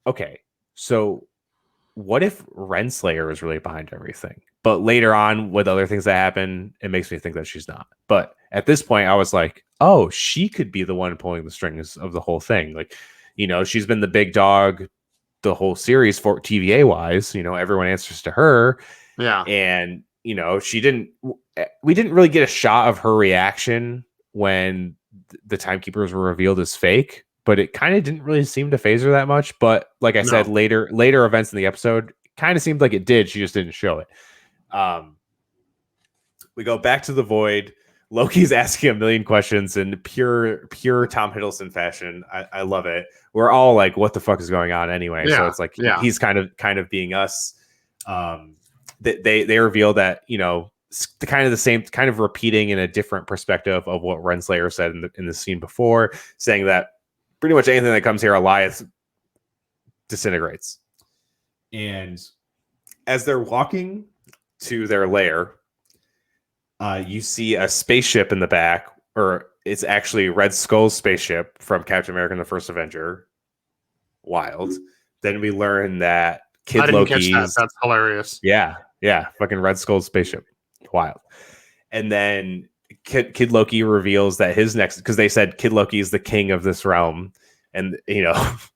okay, so what if Renslayer is really behind everything? But later on, with other things that happen, it makes me think that she's not. But at this point, I was like, oh, she could be the one pulling the strings of the whole thing. Like, she's been the big dog the whole series for TVA wise. Everyone answers to her. Yeah. And, we didn't really get a shot of her reaction when the timekeepers were revealed as fake, but it kind of didn't really seem to phase her that much. But like I said, later events in the episode kind of seemed like it did. She just didn't show it. We go back to the Void. Loki's asking a million questions in pure Tom Hiddleston fashion. I love it. We're all like, what the fuck is going on anyway? So it's like he's kind of being us. They reveal that, the same kind of repeating in a different perspective of what Renslayer said in the scene before, saying that pretty much anything that comes here alive disintegrates. And as they're walking to their lair, you see a spaceship in the back, or it's actually Red Skull's spaceship from Captain America and the First Avenger. Wild. Then we learn that Kid Loki's... That's hilarious. Yeah. Fucking Red Skull's spaceship. Wild. And then Kid Loki reveals that his next... Because they said Kid Loki is the king of this realm. And,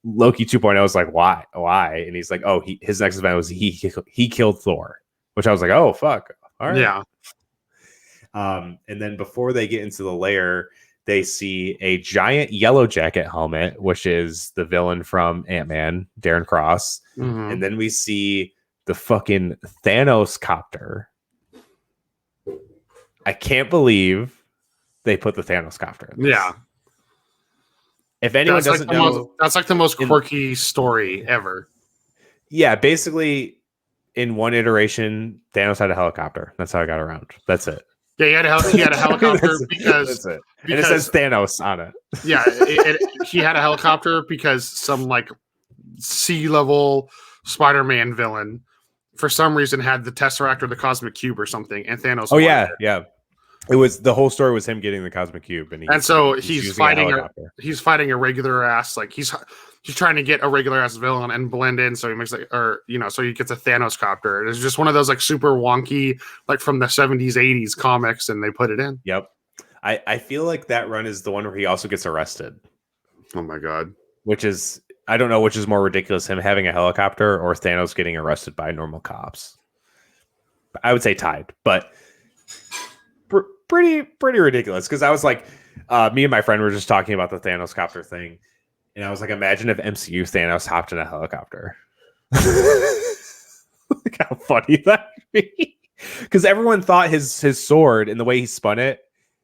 Loki 2.0 is like, why? And he's like, oh, his next event was he killed Thor. Which I was like, oh, fuck. All right. Yeah. And then before they get into the lair, they see a giant yellow jacket helmet, which is the villain from Ant-Man, Darren Cross. Mm-hmm. And then we see the fucking Thanos copter. I can't believe they put the Thanos copter in this. Yeah. If anyone doesn't know, that's like the most quirky story ever. Yeah, basically, in one iteration, Thanos had a helicopter. That's how I got around. That's it. Yeah, he had a helicopter because and it says Thanos on it. Yeah, he had a helicopter because some like sea-level Spider-Man villain for some reason had the Tesseract or the Cosmic Cube or something, and Thanos. Oh yeah. It was the whole story was him getting the Cosmic Cube, and so he's fighting a regular ass, like he's trying to get a regular ass villain and blend in, so he makes so he gets a Thanos copter. It's just one of those like super wonky, like from the 70s, 80s comics, and they put it in. Yep. I feel like that run is the one where he also gets arrested. Oh my god. Which is, I don't know which is more ridiculous, him having a helicopter or Thanos getting arrested by normal cops. I would say tied, but pretty ridiculous, because I was like, me and my friend were just talking about the Thanos copter thing, and I was like, imagine if MCU Thanos hopped in a helicopter. Look how funny that would be. Because everyone thought his sword and the way he spun it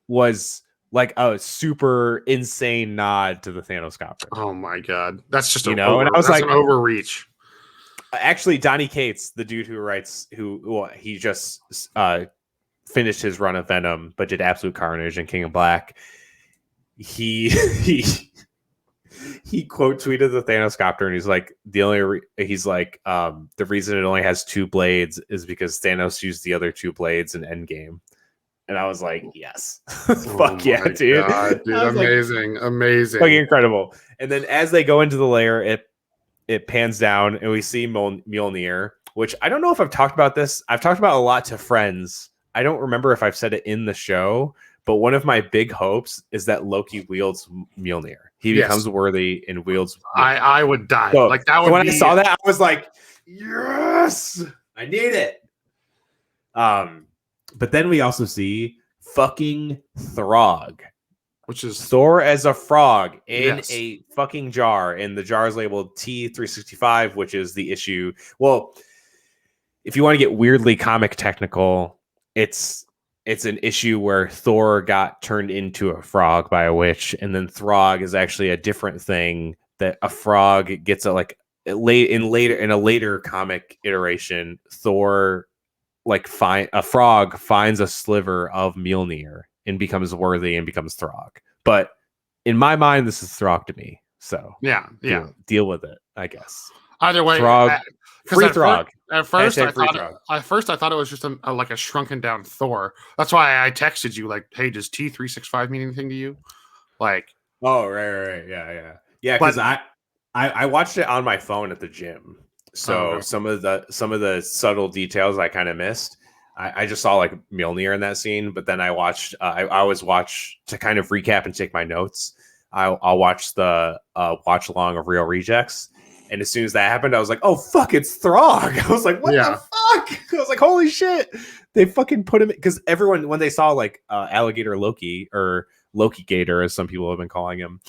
was like a super insane nod to the Thanos copter. Oh my god, that's just and I was like, an overreach. Actually, Donny Cates, the dude he just finished his run of Venom, but did Absolute Carnage and King of Black. He quote tweeted the Thanos copter, and he's like, the reason it only has 2 blades is because Thanos used the other 2 blades in Endgame. And I was like, yes. Fuck yeah, dude. God, dude, amazing. Fucking incredible. And then as they go into the lair, it pans down and we see Mjolnir, which I don't know if I've talked about this. I've talked about a lot to friends. I don't remember if I've said it in the show, but one of my big hopes is that Loki wields Mjolnir. He becomes worthy and wields Mjolnir. I would die. So, like that would when I saw that, I was like, yes, I need it. But then we also see fucking Throg, which is Thor as a frog in a fucking jar, and the jar is labeled T365, which is the issue. Well, if you want to get weirdly comic technical, it's an issue where Thor got turned into a frog by a witch, and then Throg is actually a different thing that a frog gets in a later comic iteration. Thor a frog finds a sliver of Mjolnir and becomes worthy and becomes Throg. But in my mind, this is Throg to me. So deal with it, I guess. Either way, Throg, free Throg. At first, I thought it was just a shrunken down Thor. That's why I texted you like, "Hey, does T365 mean anything to you?" Like, oh right, yeah. Because I watched it on my phone at the gym, So Okay. some of the subtle details I kind of missed. I just saw like Mjolnir in that scene, but then I watched. I always watch to kind of recap and take my notes. I'll watch the watch along of Real Rejects, and as soon as that happened, I was like, "Oh fuck, it's Throg!" I was like, "What the fuck?" I was like, "Holy shit!" They fucking put him because everyone when they saw like Alligator Loki or Loki Gator, as some people have been calling him,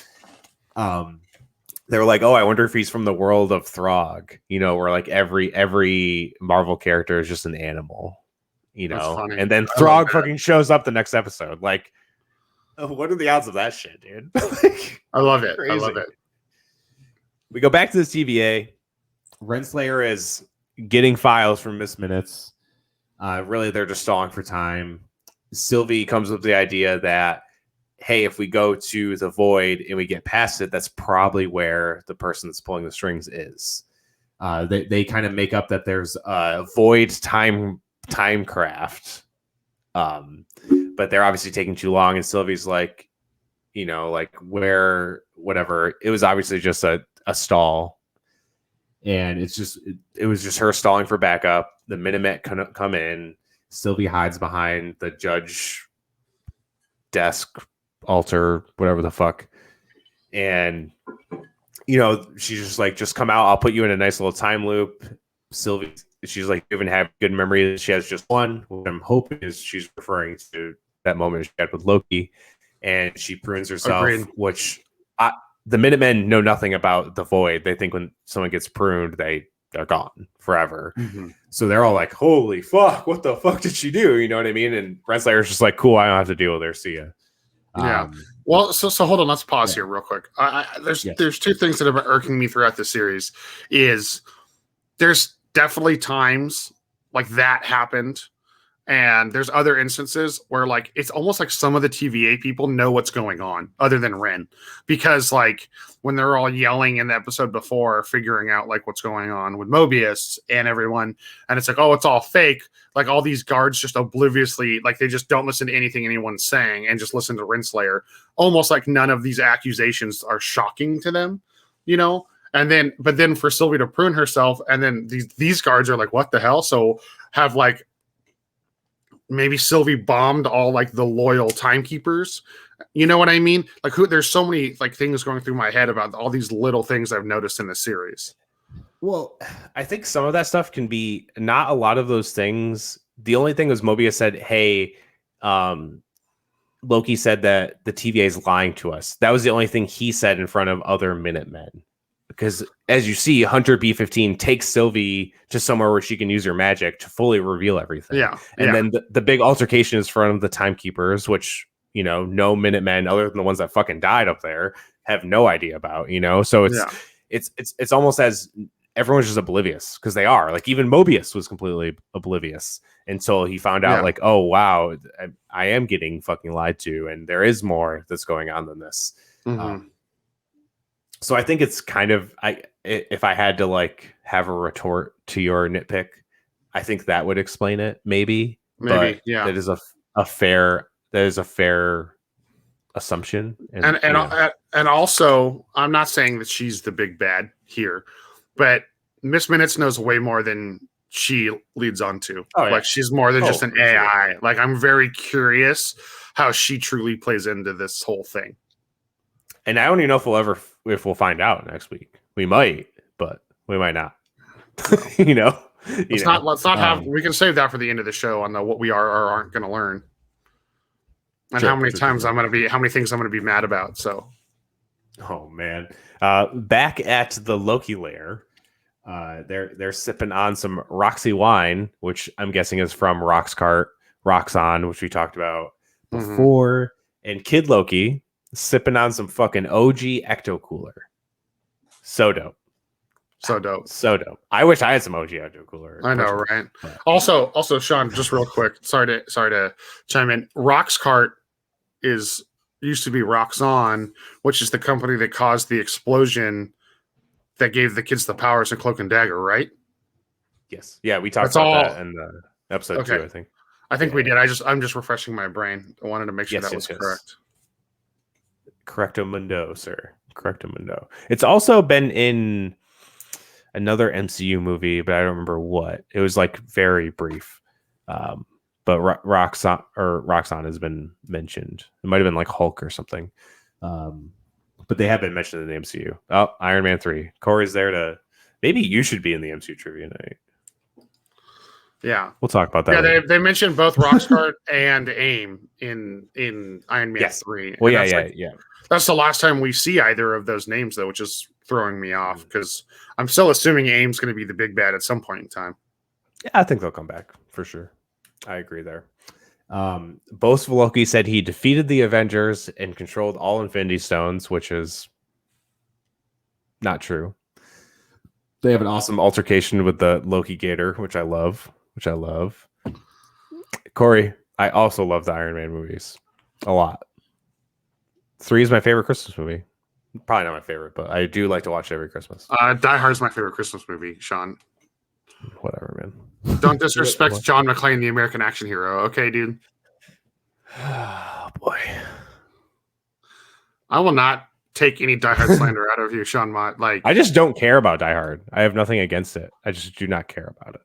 they were like, "Oh, I wonder if he's from the world of Throg." You know, where like every Marvel character is just an animal. You That's know, funny. and then I Throg love that. fucking shows up the next episode. Like, what are the odds of that shit, dude? Like, I love it. I crazy. love it. We go back to the TVA. Renslayer is getting files from Miss Minutes. Really, they're just stalling for time. Sylvie comes up with the idea that, hey, if we go to the void and we get past it, that's probably where the person that's pulling the strings is. They kind of make up that there's a void time craft, but they're obviously taking too long. And Sylvie's like, you know, like where whatever. It was obviously just a stall, and it was just her stalling for backup. The Minutemen come in. Sylvie hides behind the judge desk, altar, whatever the fuck, and you know she's just like, just come out. I'll put you in a nice little time loop. Sylvie, she's like, even have good memories. She has just one. What I'm hoping is she's referring to that moment she had with Loki, and she prunes herself. Agreed. Which the Minutemen know nothing about the void. They think when someone gets pruned, they're gone forever. Mm-hmm. So they're all like, "Holy fuck! What the fuck did she do?" You know what I mean? And Renslayer's just like, "Cool, I don't have to deal with her. See ya." Yeah. Well, so hold on. Let's pause here real quick. There's two things that have been irking me throughout the series. Is there's definitely times like that happened, and there's other instances where like it's almost like some of the TVA people know what's going on other than Ren, because like when they're all yelling in the episode before, figuring out like what's going on with Mobius and everyone, and it's like, oh, it's all fake. Like all these guards just obliviously, like they just don't listen to anything anyone's saying and just listen to Renslayer. Almost like none of these accusations are shocking to them, you know? But then for Sylvie to prune herself, and then these guards are like, what the hell? So have like maybe Sylvie bombed all like the loyal timekeepers. You know what I mean? Like there's so many like things going through my head about all these little things I've noticed in the series. Well, I think some of that stuff can be not a lot of those things. The only thing was Mobius said, "Hey, Loki said that the TVA is lying to us." That was the only thing he said in front of other Minutemen. Because as you see, Hunter B-15 takes Sylvie to somewhere where she can use her magic to fully reveal everything. Yeah. And then the big altercation is in front of the timekeepers, which, you know, no Minutemen other than the ones that fucking died up there have no idea about, you know? So it's almost as everyone's just oblivious, because they are. Like even Mobius was completely oblivious until he found out like, oh, wow, I am getting fucking lied to, and there is more that's going on than this. Mm-hmm. So I think it's kind of, if I had to like have a retort to your nitpick, I think that would explain it. Maybe but yeah. that is a fair assumption. And also, I'm not saying that she's the big bad here, but Miss Minutes knows way more than she leads on to. Oh, yeah. Like she's more than just an AI. Sure. Like I'm very curious how she truly plays into this whole thing. And I don't even know if we'll find out next week. We might, but we might not. you know. Let's not have. We can save that for the end of the show on what we are or aren't going to learn, and how many things I'm going to be mad about. So, oh man, back at the Loki lair, they're sipping on some Roxy wine, which I'm guessing is from Roxxon, which we talked about before, and Kid Loki sipping on some fucking OG Ecto Cooler. So dope. I wish I had some OG Ecto Cooler. I know, right? But. Also, Sean, just real quick. Sorry to chime in. Roxcart used to be Roxxon, which is the company that caused the explosion that gave the kids the powers in Cloak and Dagger, right? Yes. Yeah, we talked about that in the episode 2, I think. I think we did. I'm just refreshing my brain. I wanted to make sure that was correct. Correcto mundo, sir. Correcto mundo. It's also been in another MCU movie, but I don't remember what. It was like very brief. But Roxxon has been mentioned. It might have been like Hulk or something. But they have been mentioned in the MCU. Oh, Iron Man 3. Corey's there to. Maybe you should be in the MCU trivia night. Yeah, we'll talk about that. Yeah, later. they mentioned both Rockstar and AIM in Iron Man 3. Well, And yeah. That's the last time we see either of those names, though, which is throwing me off because I'm still assuming AIM's going to be the big bad at some point in time. Yeah, I think they'll come back for sure. I agree there. Both Loki said he defeated the Avengers and controlled all Infinity Stones, which is not true. They have an awesome altercation with the Loki Gator, which I love. Corey, I also love the Iron Man movies a lot. 3 is my favorite Christmas movie. Probably not my favorite, but I do like to watch it every Christmas. Die Hard is my favorite Christmas movie, Sean. Whatever, man. Don't disrespect John McClane, the American action hero. Okay, dude. Oh, boy. I will not take any Die Hard slander out of you, Sean Mott. Like, I just don't care about Die Hard. I have nothing against it. I just do not care about it.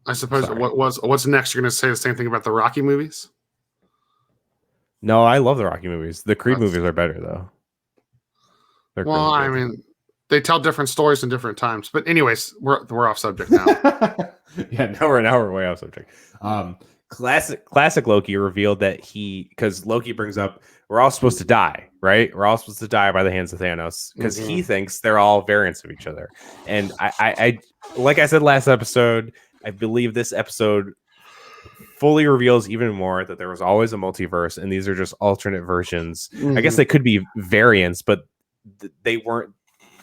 I suppose what's next? You're going to say the same thing about the Rocky movies? No, I love the Rocky movies. The Creed movies are better though. Well, I mean, they tell different stories in different times. But anyways, we're off subject now. Yeah, now we're way off subject. Classic Loki revealed that because Loki brings up we're all supposed to die, right? We're all supposed to die by the hands of Thanos because he thinks they're all variants of each other. And I like I said last episode, I believe this episode fully reveals even more that there was always a multiverse and these are just alternate versions. I guess they could be variants, but they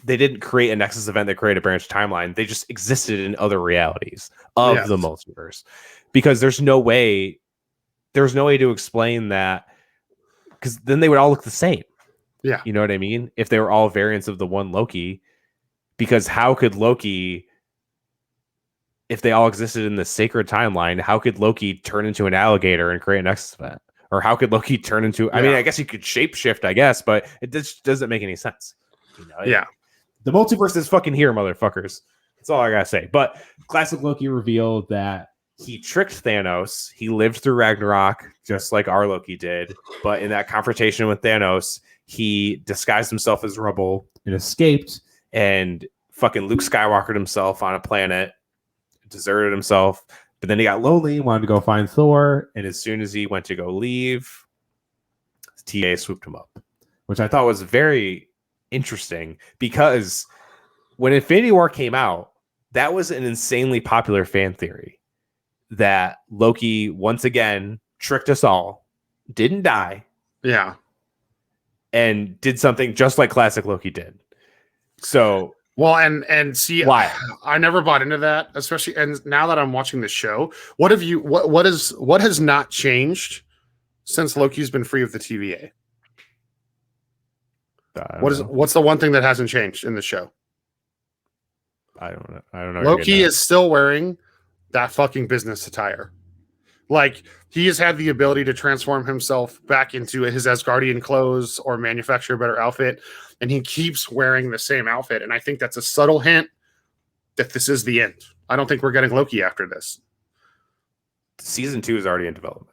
didn't create a Nexus event that created a branch timeline. They just existed in other realities of the multiverse because there's no way to explain that because then they would all look the same. Yeah. You know what I mean? If they were all variants of the one Loki, because how could Loki, if they all existed in the sacred timeline, how could Loki turn into an alligator and create an Nexus event? Or how could Loki turn into, I mean, I guess he could shapeshift, I guess, but it just doesn't make any sense. You know? The multiverse is fucking here, motherfuckers. That's all I gotta say. But classic Loki revealed that he tricked Thanos. He lived through Ragnarok, just like our Loki did. But in that confrontation with Thanos, he disguised himself as rubble and escaped. And fucking Luke Skywalkered himself on a planet, deserted himself. But then he got lonely, wanted to go find Thor. And as soon as he went to go leave, TA swooped him up, which I thought was very interesting because when Infinity War came out, that was an insanely popular fan theory that Loki once again tricked us all, didn't die, and did something just like classic Loki did. So well, and see, why I never bought into that, especially and now that I'm watching the show, what has not changed since Loki's been free of the TVA? What's the one thing that hasn't changed in the show? I don't know. Loki is still wearing that fucking business attire. Like he has had the ability to transform himself back into his Asgardian clothes or manufacture a better outfit, and he keeps wearing the same outfit. And I think that's a subtle hint that this is the end. I don't think we're getting Loki after this. Season 2 is already in development.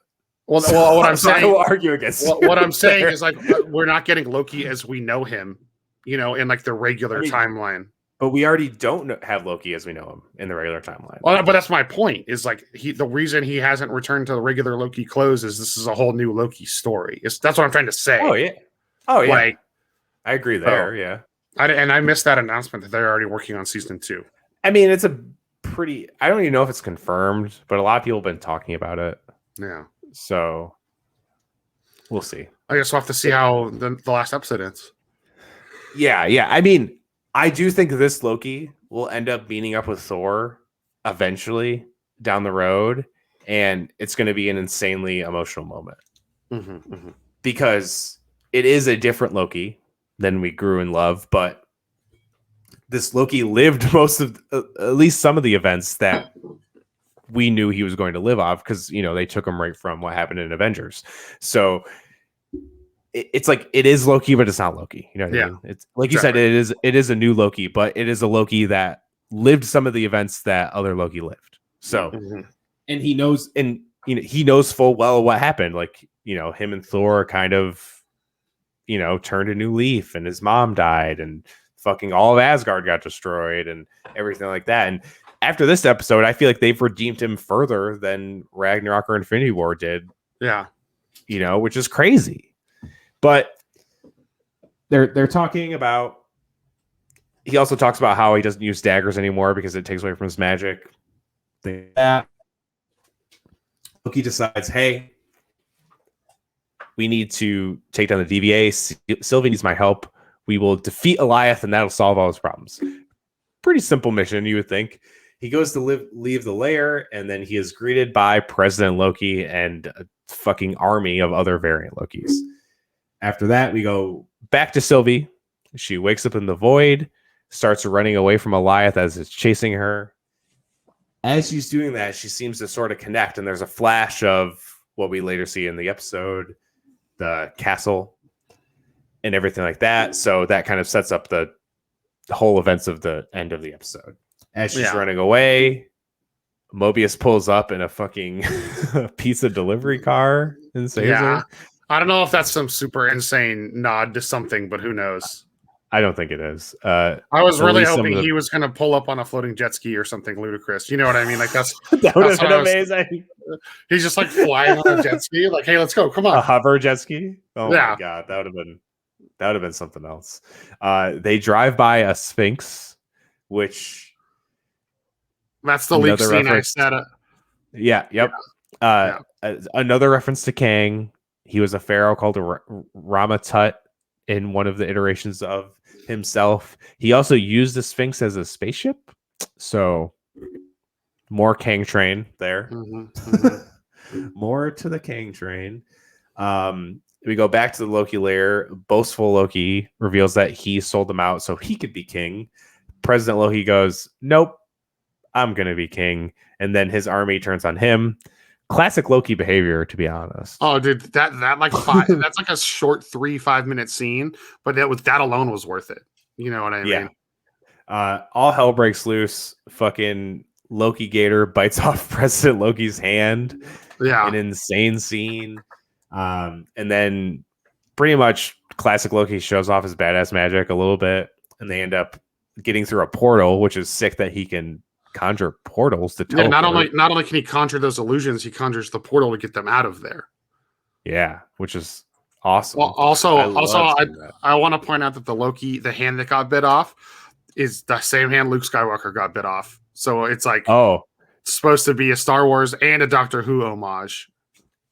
Well, what I'm saying, will argue against what I'm saying is like we're not getting Loki as we know him, you know, in like the regular timeline. But we already don't have Loki as we know him in the regular timeline. Well, but that's my point. Is like the reason he hasn't returned to the regular Loki clothes is this is a whole new Loki story. That's what I'm trying to say. Oh yeah. Like, I agree there. I missed that announcement that they're already working on season 2. I mean, it's a pretty. I don't even know if it's confirmed, but a lot of people have been talking about it. Yeah. So we'll see. I guess we'll have to see how the last episode ends. Yeah. I mean, I do think this Loki will end up meeting up with Thor eventually down the road, and it's going to be an insanely emotional moment because it is a different Loki than we grew in love, but this Loki lived most of, at least some of the events that we knew he was going to live off because, you know, they took him right from what happened in Avengers. So it's like it is Loki, but it's not Loki. You know what I mean? It's like you said, it is a new Loki, but it is a Loki that lived some of the events that other Loki lived. So, and he knows, and he knows full well what happened. Like, him and Thor kind of, turned a new leaf, and his mom died, and fucking all of Asgard got destroyed, and everything like that. And after this episode, I feel like they've redeemed him further than Ragnarok or Infinity War did. Yeah. Which is crazy. But they're talking about, he also talks about how he doesn't use daggers anymore because it takes away from his magic. That Loki decides, hey, we need to take down the TVA. Sylvie needs my help. We will defeat Goliath, and that'll solve all his problems. Pretty simple mission, you would think. He goes to leave the lair, and then he is greeted by President Loki and a fucking army of other variant Lokis. After that, we go back to Sylvie. She wakes up in the void, starts running away from Goliath as it's chasing her. As she's doing that, she seems to sort of connect, and there's a flash of what we later see in the episode, the castle and everything like that. So that kind of sets up the whole events of the end of the episode. As she's running away, Mobius pulls up in a fucking pizza delivery car and saves her. I don't know if that's some super insane nod to something, but who knows? I don't think it is. I was really hoping he was going to pull up on a floating jet ski or something ludicrous. You know what I mean? Like that would have been amazing. He's just like flying on a jet ski. Like, hey, let's go. Come on. A hover jet ski. Oh my God. That would have been something else. They drive by a Sphinx, which that's the leak scene I said. Another reference to Kang. He was a pharaoh called Ramatut in one of the iterations of himself. He also used the Sphinx as a spaceship. So more Kang train there. More to the Kang train. We go back to the Loki lair. Boastful Loki reveals that he sold them out so he could be king. President Loki goes, nope, I'm going to be king. And then his army turns on him. Classic Loki behavior, to be honest. Oh, dude, that like that's like a short 3-5 minute scene, but that alone was worth it. You know what I mean? All hell breaks loose. Fucking Loki Gator bites off President Loki's hand. An insane scene. And then pretty much classic Loki shows off his badass magic a little bit, and they end up getting through a portal, which is sick that he can conjure portals to teleport. Not only can he conjure those illusions, he conjures the portal to get them out of there. Yeah, which is awesome. Well, I want to point out that the hand that got bit off is the same hand Luke Skywalker got bit off. So it's like, it's supposed to be a Star Wars and a Doctor Who homage.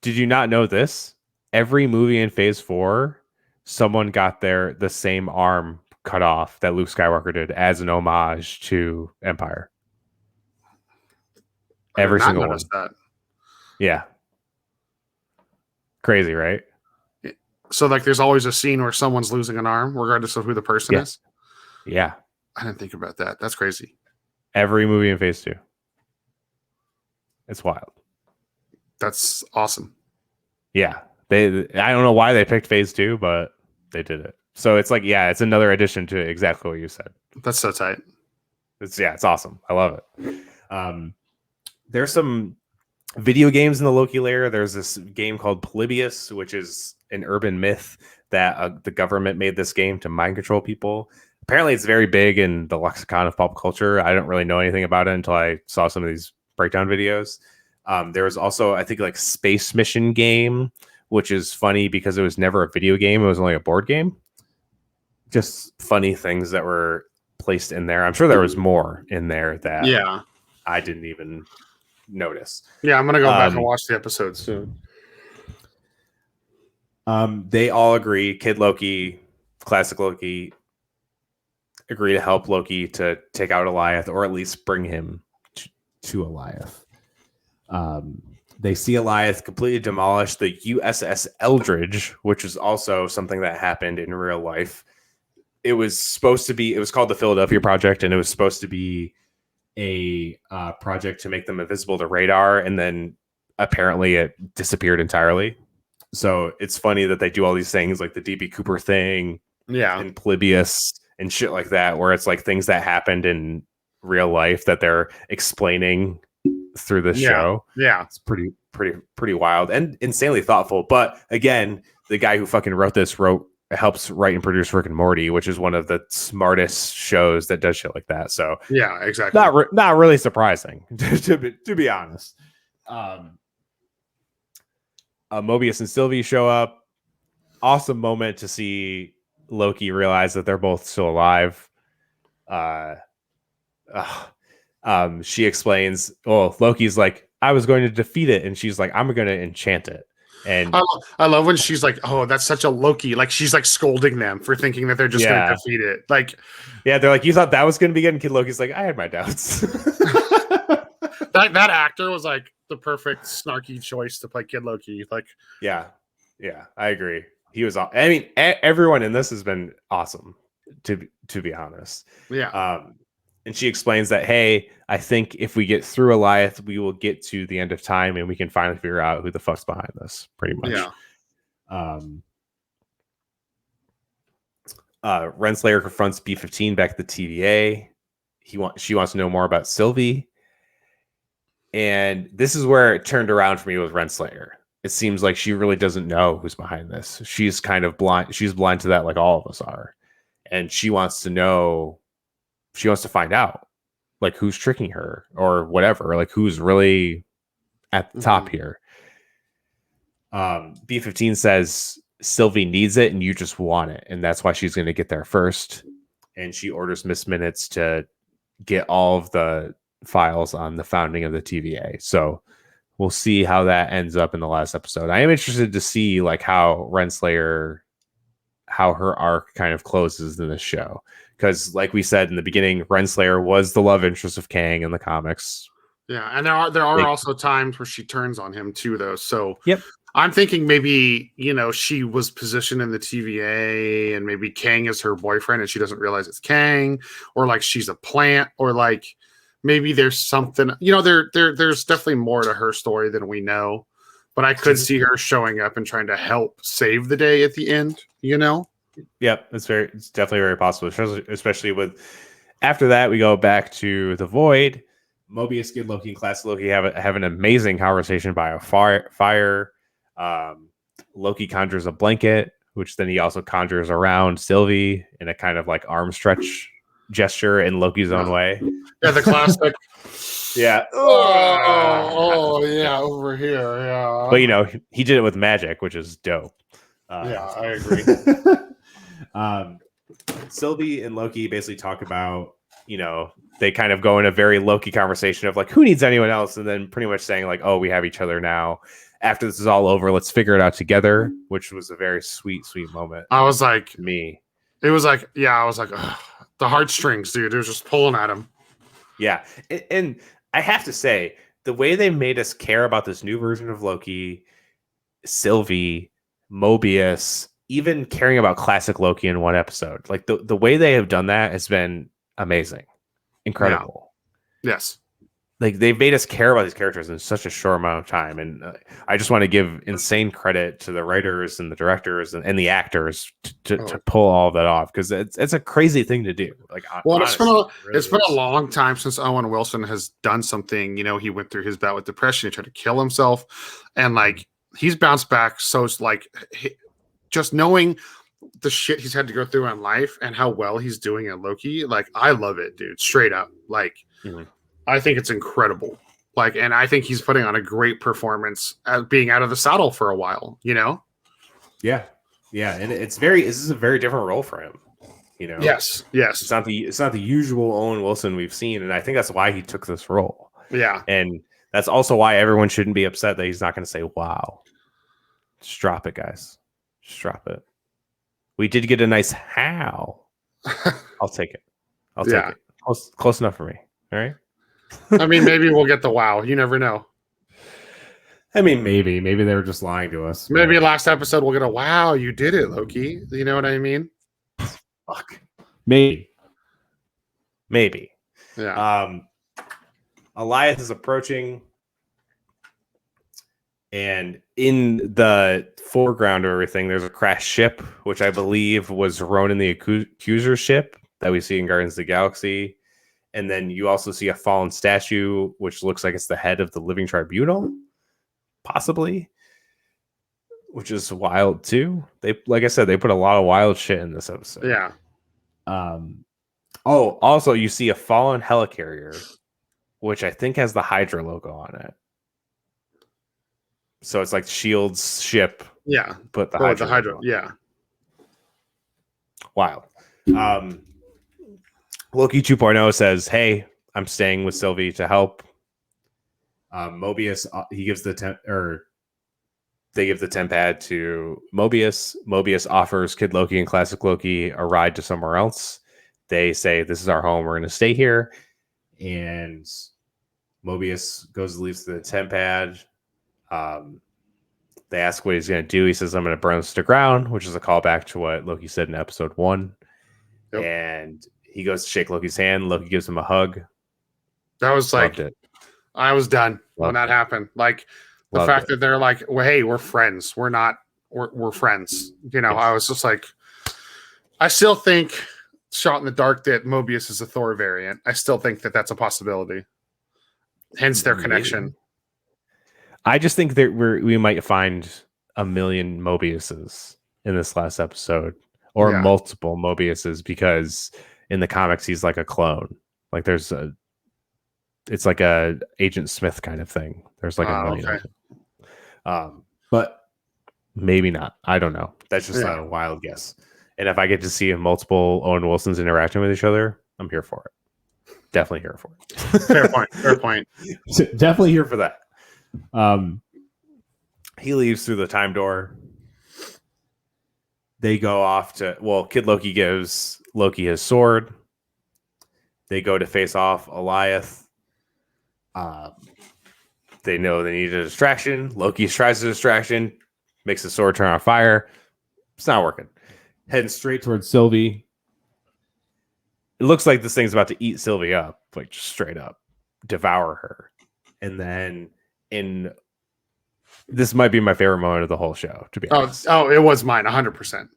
Did you not know this? Every movie in Phase 4, someone got the same arm cut off that Luke Skywalker did as an homage to Empire. Every single one. That. Yeah. Crazy, right? So like there's always a scene where someone's losing an arm, regardless of who the person is? Yeah. I didn't think about that. That's crazy. Every movie in Phase 2. It's wild. That's awesome. Yeah. I don't know why they picked Phase 2, but they did it. So it's like, it's another addition to exactly what you said. That's so tight. It's awesome. I love it. There's some video games in the Loki lair. There's this game called Polybius, which is an urban myth that the government made this game to mind control people. Apparently, it's very big in the lexicon of pop culture. I don't really know anything about it until I saw some of these breakdown videos. There was also, I think, like Space Mission game, which is funny because it was never a video game. It was only a board game. Just funny things that were placed in there. I'm sure there was more in there that I didn't even notice. Yeah, I'm gonna go back and watch the episode soon. They all agree. Kid Loki, classic Loki, agree to help Loki to take out Goliath, or at least bring him to Goliath. They see Goliath completely demolish the USS Eldridge, which is also something that happened in real life. It was called the Philadelphia Project, and it was supposed to be a project to make them invisible to radar, and then apparently it disappeared entirely. So it's funny that they do all these things like the DB Cooper thing Yeah. and Polybius and shit like that, where it's like things that happened in real life that they're explaining through the show. Yeah. It's pretty wild and insanely thoughtful. But again, the guy who fucking wrote this helps write and produce Rick and Morty, which is one of the smartest shows that does shit like that. So Yeah, exactly. not really surprising to be honest. Mobius and Sylvie show up. Awesome moment to see Loki realize that they're both still alive. She explains, Loki's like, I was going to defeat it, and she's like, I'm going to enchant it. And I love when she's like, oh, that's such a Loki. Like, she's like scolding them for thinking that they're just going to defeat it. Like, yeah, they're like, you thought that was going to be good? And Kid Loki's like, I had my doubts. that actor was like the perfect snarky choice to play Kid Loki. Like, yeah, I agree. He was. I mean, everyone in this has been awesome. To be honest, yeah. And she explains that, hey, I think if we get through Eliath, we will get to the end of time and we can finally figure out who the fuck's behind this, pretty much. Yeah. Renslayer confronts B-15 back at the TVA. She wants to know more about Sylvie. And this is where it turned around for me with Renslayer. It seems like she really doesn't know who's behind this. She's kind of blind. She's blind to that like all of us are. And she wants to know. She wants to find out, like, who's tricking her or whatever, like who's really at the top here. B-15 says Sylvie needs it and you just want it. And that's why she's going to get there first. And she orders Miss Minutes to get all of the files on the founding of the TVA. So we'll see how that ends up in the last episode. I am interested to see like how Renslayer, how her arc kind of closes in this show. Because, like we said in the beginning, Renslayer was the love interest of Kang in the comics. Yeah, and there are also times where she turns on him too, though. So yep, I'm thinking maybe she was positioned in the TVA, and maybe Kang is her boyfriend, and she doesn't realize it's Kang, or like she's a plant, or like maybe there's something. There's definitely more to her story than we know. But I could see her showing up and trying to help save the day at the end. Yep, it's definitely very possible, especially with after that we go back to the Void. Mobius, Kid Loki, and Classic Loki have an amazing conversation by a fire. Loki conjures a blanket, which then he also conjures around Sylvie in a kind of like arm stretch gesture in Loki's own way. Yeah, the classic. Yeah. Oh, yeah, over here. Yeah. But he did it with magic, which is dope. Yeah, I agree. Sylvie and Loki basically talk about, they kind of go in a very Loki conversation of like, who needs anyone else? And then pretty much saying like, oh, we have each other now. After this is all over, let's figure it out together, which was a very sweet, sweet moment. I was like, to me, it was like, yeah, I was like, ugh, the heartstrings, dude. It was just pulling at him. Yeah. And I have to say, the way they made us care about this new version of Loki, Sylvie, Mobius, even caring about classic Loki in one episode, like the way they have done that has been amazing, incredible. Yeah. Yes, like they've made us care about these characters in such a short amount of time, and I just want to give insane credit to the writers and the directors and the actors to pull all of that off, because it's a crazy thing to do. Like, well, honestly, it's been a long time since Owen Wilson has done something. He went through his bout with depression. He tried to kill himself, and like he's bounced back. So it's like just knowing the shit he's had to go through in life and how well he's doing in Loki, like I love it, dude. Straight up, like I think it's incredible. Like, and I think he's putting on a great performance as being out of the saddle for a while. Yeah, and this is a very different role for him. Yes. It's not the usual Owen Wilson we've seen, and I think that's why he took this role. Yeah, and that's also why everyone shouldn't be upset that he's not going to say "Wow." Just drop it, guys. Just drop it. We did get a nice how. I'll take it. I'll take it. Close enough for me. All right. I mean, maybe we'll get the wow. You never know. I mean, maybe they were just lying to us. Maybe last episode we'll get a wow. You did it, Loki. You know what I mean? Fuck. Maybe. Yeah. Eliath is approaching, And in the foreground of everything, there's a crashed ship, which I believe was Ronan the Accuser's ship that we see in Guardians of the Galaxy. And then you also see a fallen statue, which looks like it's the head of the Living Tribunal, possibly, which is wild too. They, like I said, they put a lot of wild shit in this episode. Yeah. Oh, also you see a fallen helicarrier, which I think has the Hydra logo on it. So it's like Shield's ship. Yeah. But the Or Hydra. the Hydra. logo. Yeah. Wild. Loki 2.0 says, "Hey, I'm staying with Sylvie to help." Mobius, he gives they give the temp pad to Mobius. Mobius offers Kid Loki and Classic Loki a ride to somewhere else. They say, "This is our home. We're going to stay here." And Mobius goes and leaves the temp pad. They ask what he's going to do. He says, "I'm going to burn this to ground," which is a callback to what Loki said in episode 1. Yep. And he goes to shake Loki's hand. Loki gives him a hug. That was like, I was done when that happened. Like the fact that they're like, well, hey, we're friends. We're friends. You know, I was just like, I still think Shot in the Dark that Mobius is a Thor variant. I still think that that's a possibility. Hence their connection. I just think that we might find a million Mobiuses in this last episode, or multiple Mobiuses, because in the comics he's like a clone. Like it's like a Agent Smith kind of thing. There's like a million of them. But maybe not. I don't know. That's just a wild guess. And if I get to see multiple Owen Wilsons interacting with each other, I'm here for it. Definitely here for it. Fair point. Fair point. Definitely here for that. He leaves through the time door. They go off to, Kid Loki gives Loki his sword. They go to face off Eliath. They know they need a distraction. Loki tries a distraction, makes the sword turn on fire. It's not working. Heading straight towards Sylvie. It looks like this thing's about to eat Sylvie up, like just straight up devour her. And then this might be my favorite moment of the whole show, to be honest. Oh, it was mine, 100%.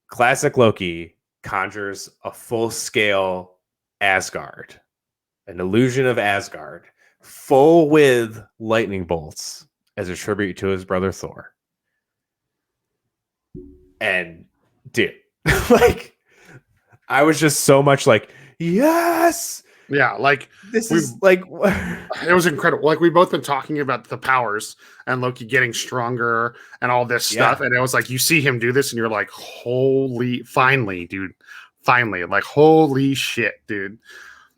Classic Loki conjures a full-scale Asgard, an illusion of Asgard, full with lightning bolts as a tribute to his brother Thor. And dude, like, I was just so much like, yes. Yeah, like this is like it was incredible. Like we've both been talking about the powers and Loki getting stronger and all this stuff, and it was like you see him do this, and you're like, finally, dude, like holy shit, dude.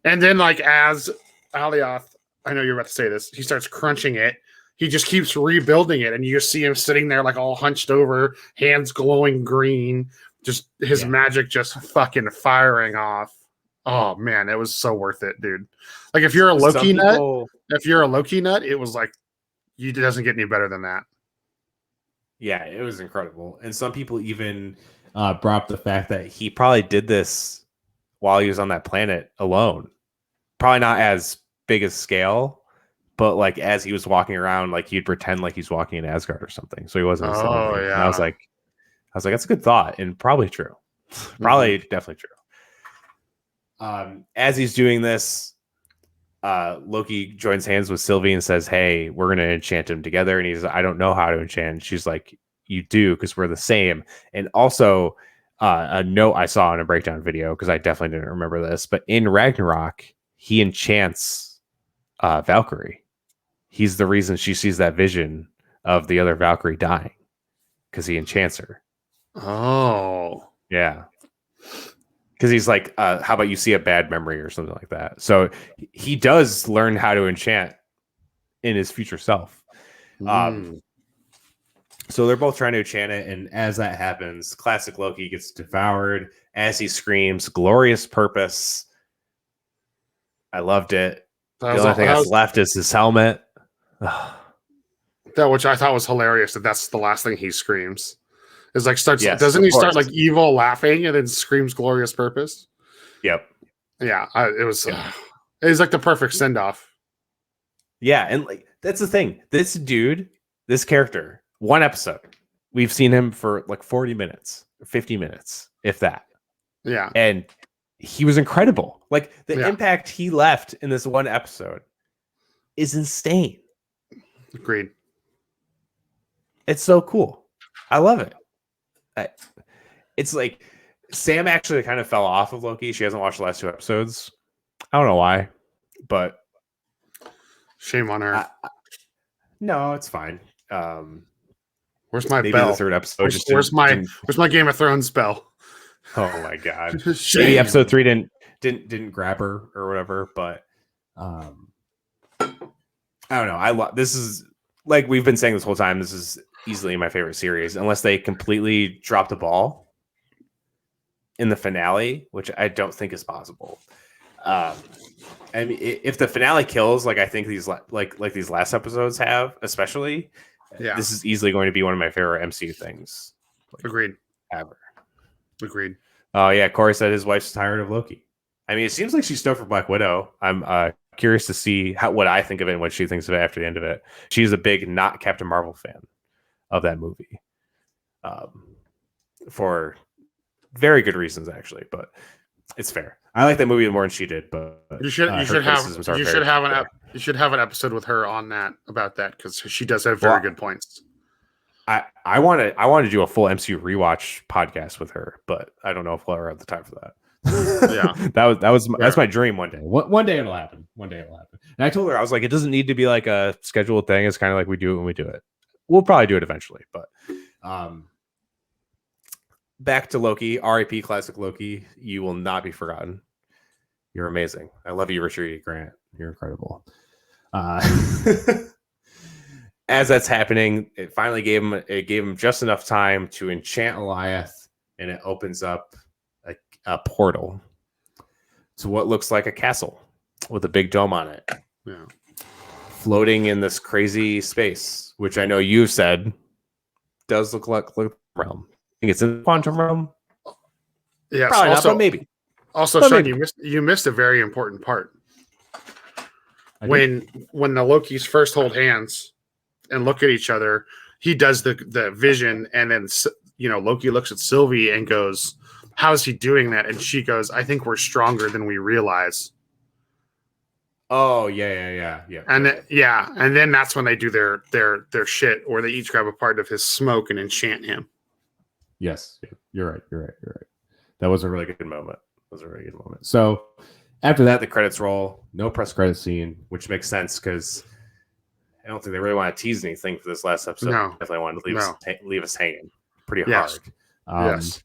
And then like as Alioth, I know you're about to say this, he starts crunching it. He just keeps rebuilding it, and you just see him sitting there like all hunched over, hands glowing green, just his magic just fucking firing off. Oh man, it was so worth it, dude. Like if you're a Loki nut, it was like it doesn't get any better than that. Yeah, it was incredible. And some people even brought up the fact that he probably did this while he was on that planet alone. Probably not as big a scale, but like as he was walking around, like he'd pretend like he's walking in Asgard or something. So he wasn't. Oh yeah. And I was like, that's a good thought, and probably true. Probably definitely true. As he's doing this, Loki joins hands with Sylvie and says, "Hey, we're going to enchant him together." And he's, "I don't know how to enchant." She's like, "You do, because we're the same." And also, a note I saw in a breakdown video, because I definitely didn't remember this, but in Ragnarok, he enchants Valkyrie. He's the reason she sees that vision of the other Valkyrie dying, because he enchants her. Oh. Yeah. Because he's like, how about you see a bad memory or something like that? So he does learn how to enchant in his future self. So they're both trying to enchant it. And as that happens, classic Loki gets devoured as he screams, "Glorious purpose." I loved it. The only thing that's left is his helmet. That, which I thought was hilarious, that's the last thing he screams. Is like doesn't he start like evil laughing and then screams "glorious purpose"? Yep. Yeah, it was like the perfect send off. Yeah, and like that's the thing. This dude, this character, one episode, we've seen him for like 40 minutes, 50 minutes, if that. Yeah. And he was incredible. Like the Yeah. impact he left in this one episode is insane. Agreed. It's so cool. I love it. It's like Sam actually kind of fell off of Loki. She hasn't watched the last 2 episodes. I don't know why, but Shame on her. no, it's fine. Where's my maybe bell? the 3rd episode. Where's my Game of Thrones bell? Oh my god! Shame. Maybe episode 3 didn't grab her or whatever. But I don't know. This is like we've been saying this whole time. This is easily my favorite series, unless they completely drop the ball in the finale, which I don't think is possible. I mean, if the finale kills, like I think these like these last episodes have, especially, this is easily going to be one of my favorite MCU things. Agreed. Ever. Agreed. Oh yeah, Corey said his wife's tired of Loki. I mean, it seems like she's stoked for Black Widow. I'm curious to see what I think of it and what she thinks of it after the end of it. She's a big not Captain Marvel fan of that movie, for very good reasons actually, but it's fair. I like that movie more than she did, but you should have an episode with her on that about that because she does have very good points. I want to do a full MCU rewatch podcast with her, but I don't know if we'll ever have the time for that. Yeah, that's my dream. One day, one day it'll happen. And I told her, I was like, it doesn't need to be like a scheduled thing. It's kind of like we do it when we do it. We'll probably do it eventually, but back to Loki. R.I.P. Classic Loki. You will not be forgotten. You're amazing. I love you, Richard E. Grant. You're incredible. As that's happening, it finally gave him just enough time to enchant Goliath, and it opens up a portal to what looks like a castle with a big dome on it. Yeah. Floating in this crazy space, which I know you've said does look like realm. I think it's in the quantum realm. Yes. Probably also, not, but maybe. Also, Sean, you missed a very important part. When the Lokis first hold hands and look at each other, he does the vision, and then Loki looks at Sylvie and goes, "How's he doing that?" And she goes, "I think we're stronger than we realize." Oh yeah. And then that's when they do their shit, or they each grab a part of his smoke and enchant him. Yes, you're right. That was a really good moment. So after that, the credits roll. No press credit scene, which makes sense because I don't think they really want to tease anything for this last episode. No. Definitely wanted to leave us hanging pretty Yes. hard. Yes.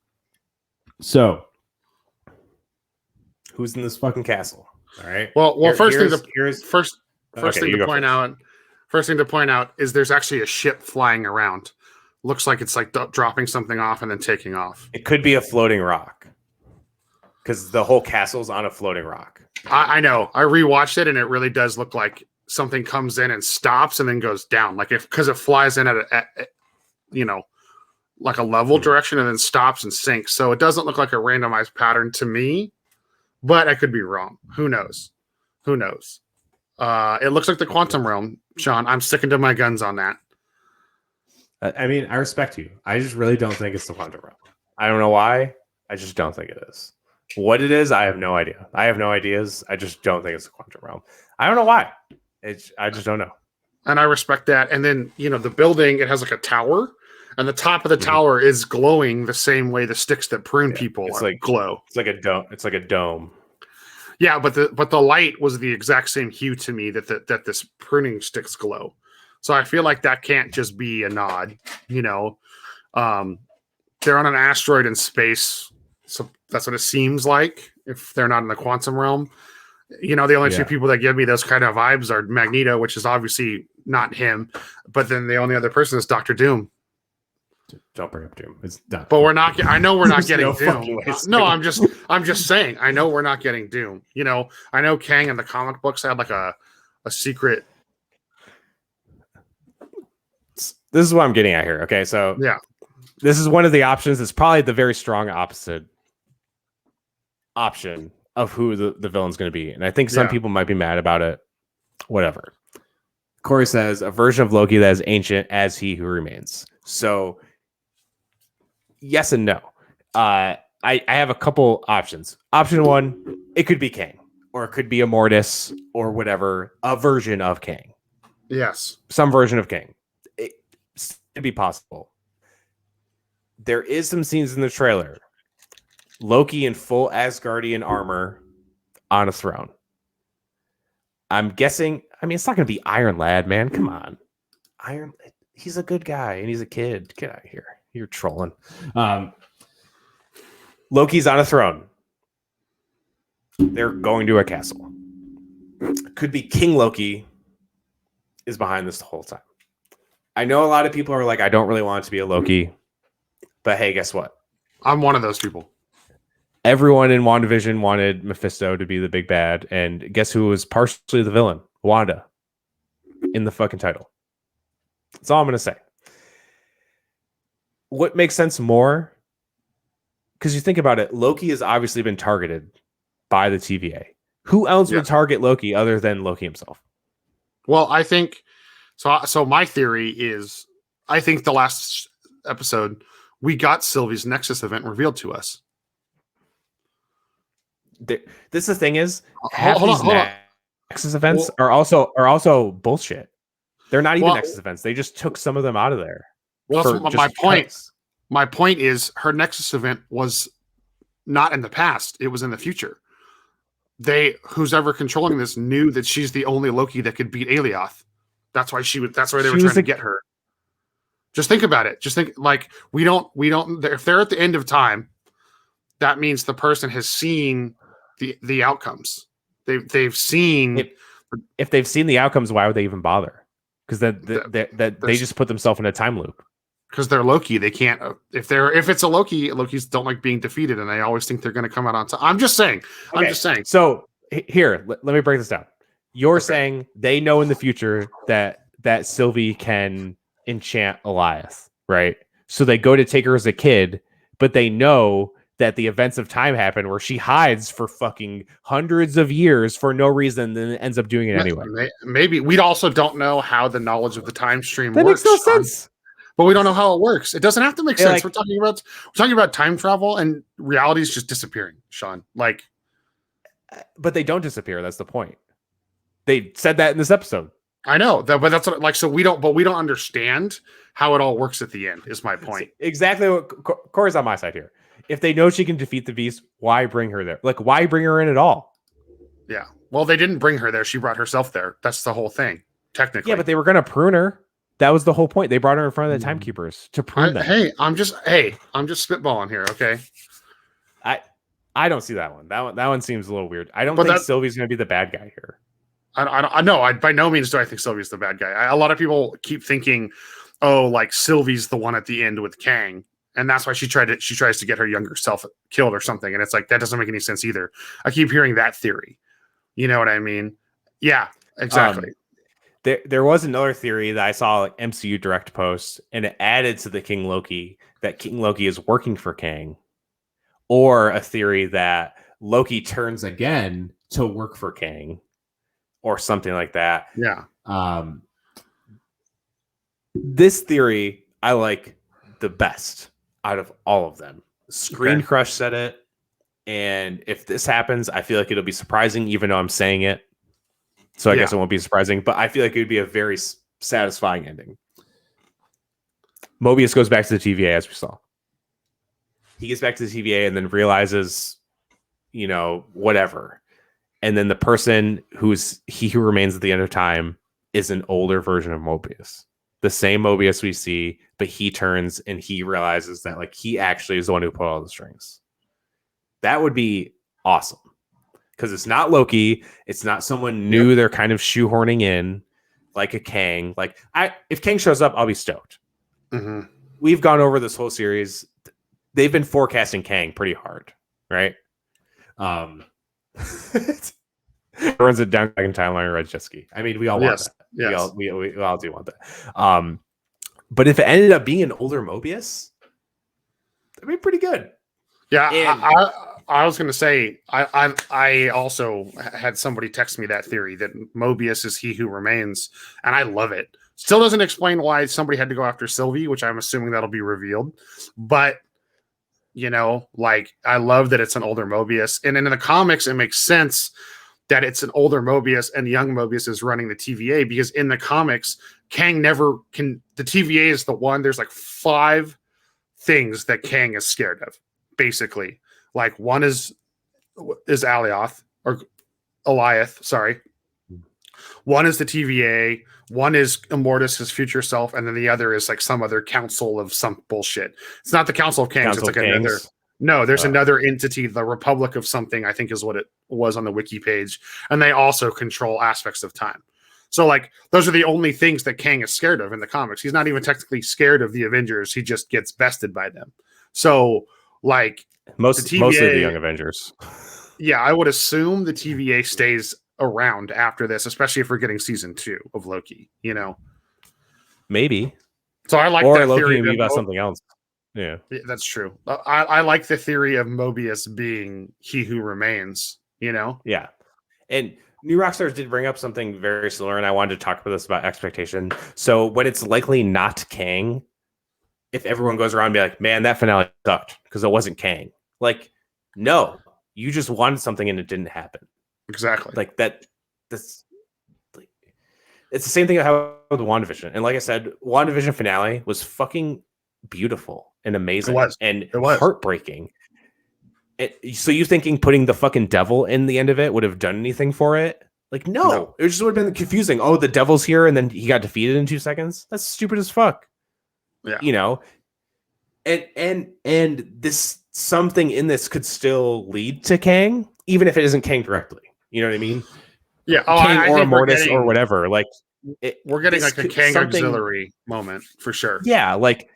So who's in this fucking castle? All right. Well, first thing to point out is there's actually a ship flying around. Looks like it's like dropping something off and then taking off. It could be a floating rock because the whole castle's on a floating rock. I know. I rewatched it and it really does look like something comes in and stops and then goes down. Like because it flies in at like a level direction and then stops and sinks. So it doesn't look like a randomized pattern to me, but I could be wrong. Who knows? It looks like the quantum realm, Sean. I'm sticking to my guns on that. I mean, I respect you. I just really don't think it's the quantum realm. I don't know why. I just don't think it is. What it is, I have no idea. I have no ideas. I just don't think it's the quantum realm. I don't know why. I just don't know. And I respect that. And then, the building, it has like a tower, and the top of the tower is glowing the same way the sticks that prune people glow. It's like a dome. It's like a dome. Yeah, but the light was the exact same hue to me that this pruning sticks glow. So I feel like that can't just be a nod. They're on an asteroid in space, so that's what it seems like. If they're not in the quantum realm, the only two people that give me those kind of vibes are Magneto, which is obviously not him, but then the only other person is Doctor Doom. Don't bring up Doom. It's done. But we're not. I know we're not getting no Doom. No, I'm just saying. I know we're not getting Doom. I know Kang in the comic books had like a secret. This is what I'm getting at here. Okay, so this is one of the options. It's probably the very strong opposite option of who the villain's going to be, and I think some people might be mad about it. Whatever. Corey says a version of Loki that is ancient as he who remains. So yes and no. I have a couple options. Option one, it could be Kang, or it could be a Mortis, or whatever, a version of Kang. Yes. Some version of Kang. It could be possible. There is some scenes in the trailer. Loki in full Asgardian armor on a throne. I'm guessing, I mean, it's not going to be Iron Lad, man. Come on. He's a good guy, and he's a kid. Get out of here. You're trolling. Loki's on a throne. They're going to a castle. Could be King Loki is behind this the whole time. I know a lot of people are like, I don't really want it to be a Loki. But hey, guess what? I'm one of those people. Everyone in WandaVision wanted Mephisto to be the big bad. And guess who was partially the villain? Wanda. In the fucking title. That's all I'm going to say. What makes sense more? Because you think about it, Loki has obviously been targeted by the TVA. Who else would target Loki other than Loki himself? Well, I think so. So my theory is, I think the last episode we got Sylvie's Nexus event revealed to us. This the thing is, half these Nexus events are also bullshit. They're not even Nexus events. They just took some of them out of there. Well, that's my point. My point is, her Nexus event was not in the past; it was in the future. Who's ever controlling this knew that she's the only Loki that could beat Alioth. That's why That's why they were trying to get her. Just think about it. Just think, like, we don't. If they're at the end of time, that means the person has seen the outcomes. They've seen. If they've seen the outcomes, why would they even bother? Because they just put themselves in a time loop. Because they're Loki, they can't. If it's a Loki, Lokis don't like being defeated, and they always think they're going to come out on top. I'm just saying. Okay. I'm just saying. So here, let me break this down. You're saying they know in the future that Sylvie can enchant Elias, right? So they go to take her as a kid, but they know that the events of time happen where she hides for fucking hundreds of years for no reason, then ends up doing it anyway. Maybe we also don't know how the knowledge of the time stream that works. That makes no sense. But we don't know how it works. It doesn't have to make sense. We're talking about time travel, and reality is just disappearing, Sean. Like, but they don't disappear. That's the point. They said that in this episode. I know that, but that's what, like, so we don't understand how it all works at the end. Is my point. Exactly what Corey's on my side here. If they know she can defeat the beast, why bring her there? Like, why bring her in at all? Yeah. Well, they didn't bring her there. She brought herself there. That's the whole thing, technically. Yeah, but they were going to prune her. That was the whole point. They brought her in front of the timekeepers to prune them. Hey, I'm just spitballing here, okay? I don't see that one. That one seems a little weird. I don't think Sylvie's going to be the bad guy here. I know. By no means do I think Sylvie's the bad guy. A lot of people keep thinking, oh, like Sylvie's the one at the end with Kang, and that's why she tries to get her younger self killed or something. And it's like, that doesn't make any sense either. I keep hearing that theory. You know what I mean? Yeah, exactly. There was another theory that I saw, like MCU Direct post, and it added to the King Loki that King Loki is working for Kang, or a theory that Loki turns again to work for Kang, or something like that. Yeah. This theory I like the best out of all of them. Screen Crush said it, and if this happens, I feel like it'll be surprising, even though I'm saying it. So I guess it won't be surprising, but I feel like it would be a very satisfying ending. Mobius goes back to the TVA, as we saw. He gets back to the TVA and then realizes, whatever. And then the person who remains at the end of time is an older version of Mobius. The same Mobius we see, but he turns and he realizes that, like, he actually is the one who pulled all the strings. That would be awesome. Because it's not Loki. It's not someone new they're kind of shoehorning in, like a Kang. Like, if Kang shows up, I'll be stoked. Mm-hmm. We've gone over this whole series. They've been forecasting Kang pretty hard, right? Runs it down in timeline, red jet ski. I mean, we all want that. Yes. We all do want that. But if it ended up being an older Mobius, that'd be pretty good. Yeah, I was going to say, I also had somebody text me that theory that Mobius is he who remains, and I love it. Still doesn't explain why somebody had to go after Sylvie, which I'm assuming that'll be revealed. But, you know, like, I love that it's an older Mobius. And in the comics, it makes sense that it's an older Mobius and young Mobius is running the TVA, because in the comics, Kang never can. The TVA is the one. There's like 5 things that Kang is scared of, basically. Like, one is Alioth or Eliath, sorry. One is the TVA, one is Immortus, his future self, and then the other is like some other council of some bullshit. It's not the Council of Kangs, it's like another. No, there's another entity, the Republic of something, I think is what it was on the wiki page. And they also control aspects of time. So, like, those are the only things that Kang is scared of in the comics. He's not even technically scared of the Avengers. He just gets bested by them. So, like, mostly the Young Avengers. Yeah, I would assume the TVA stays around after this, especially if we're getting season 2 of Loki, you know? Maybe. So I like or that Loki theory. and about something else. Yeah, that's true. I like the theory of Mobius being he who remains, you know? Yeah. And New Rockstars did bring up something very similar, and I wanted to talk about this about expectation. So when it's likely not Kang, if everyone goes around and be like, man, that finale sucked because it wasn't Kang. Like, no, you just wanted something and it didn't happen. Exactly. Like that's like, it's the same thing I have with WandaVision. And like I said, WandaVision finale was fucking beautiful and amazing. It was heartbreaking. So you thinking putting the fucking devil in the end of it would have done anything for it? Like, no. It just would have been confusing. Oh, the devil's here and then he got defeated in 2 seconds. That's stupid as fuck. Yeah. You know? And this something in this could still lead to Kang, even if it isn't Kang directly. You know what I mean? Yeah. Kang or Immortus or whatever. Like, we're getting like a Kang auxiliary moment for sure. Yeah, like,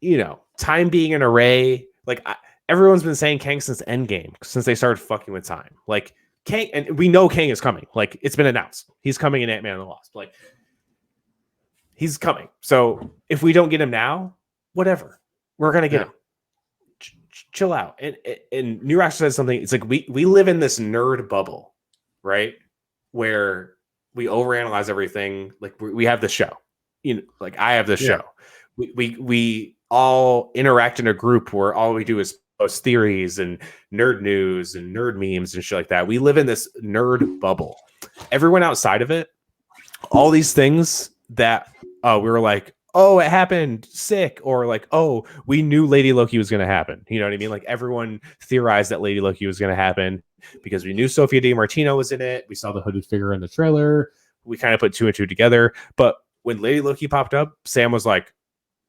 you know, time being an array. Like, everyone's been saying Kang since Endgame, since they started fucking with time. Like, Kang, and we know Kang is coming. Like, it's been announced. He's coming in Ant-Man and the Wasp. Like, he's coming. So if we don't get him now, whatever. We're gonna get him. Chill out. And New Rock says something. It's like we live in this nerd bubble, right? Where we overanalyze everything. Like, we have the show. You know, like, I have the show. We all interact in a group where all we do is post theories and nerd news and nerd memes and shit like that. We live in this nerd bubble. Everyone outside of it, all these things that we were like, oh, it happened, sick, or like, oh, we knew Lady Loki was going to happen. You know what I mean? Like, everyone theorized that Lady Loki was going to happen because we knew Sophia DiMartino was in it. We saw the hooded figure in the trailer. We kind of put 2 and 2 together. But when Lady Loki popped up, Sam was like,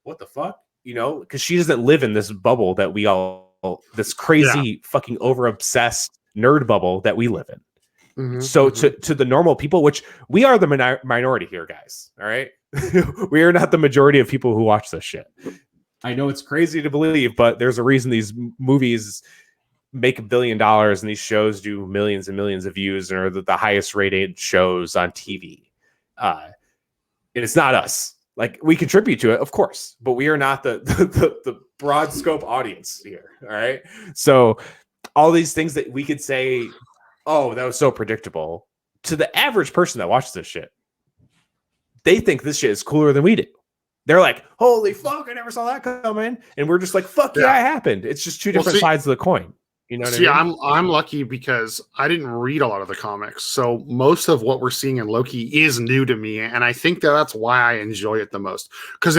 what the fuck? You know, because she doesn't live in this bubble that we all, this crazy fucking over obsessed nerd bubble that we live in. So to the normal people, which we are the minority here, guys. All right. We are not the majority of people who watch this shit. I know it's crazy to believe, but there's a reason these movies make $1 billion and these shows do millions and millions of views and are the highest rated shows on TV. And it's not us. Like, we contribute to it, of course, but we are not the broad scope audience here. All right. So all these things that we could say, oh, that was so predictable, to the average person that watches this shit, they think this shit is cooler than we do. They're like, holy fuck, I never saw that coming. And we're just like, fuck yeah, it happened. It's just 2 different sides of the coin. You know what I mean? I'm lucky because I didn't read a lot of the comics. So most of what we're seeing in Loki is new to me. And I think that's why I enjoy it the most. Because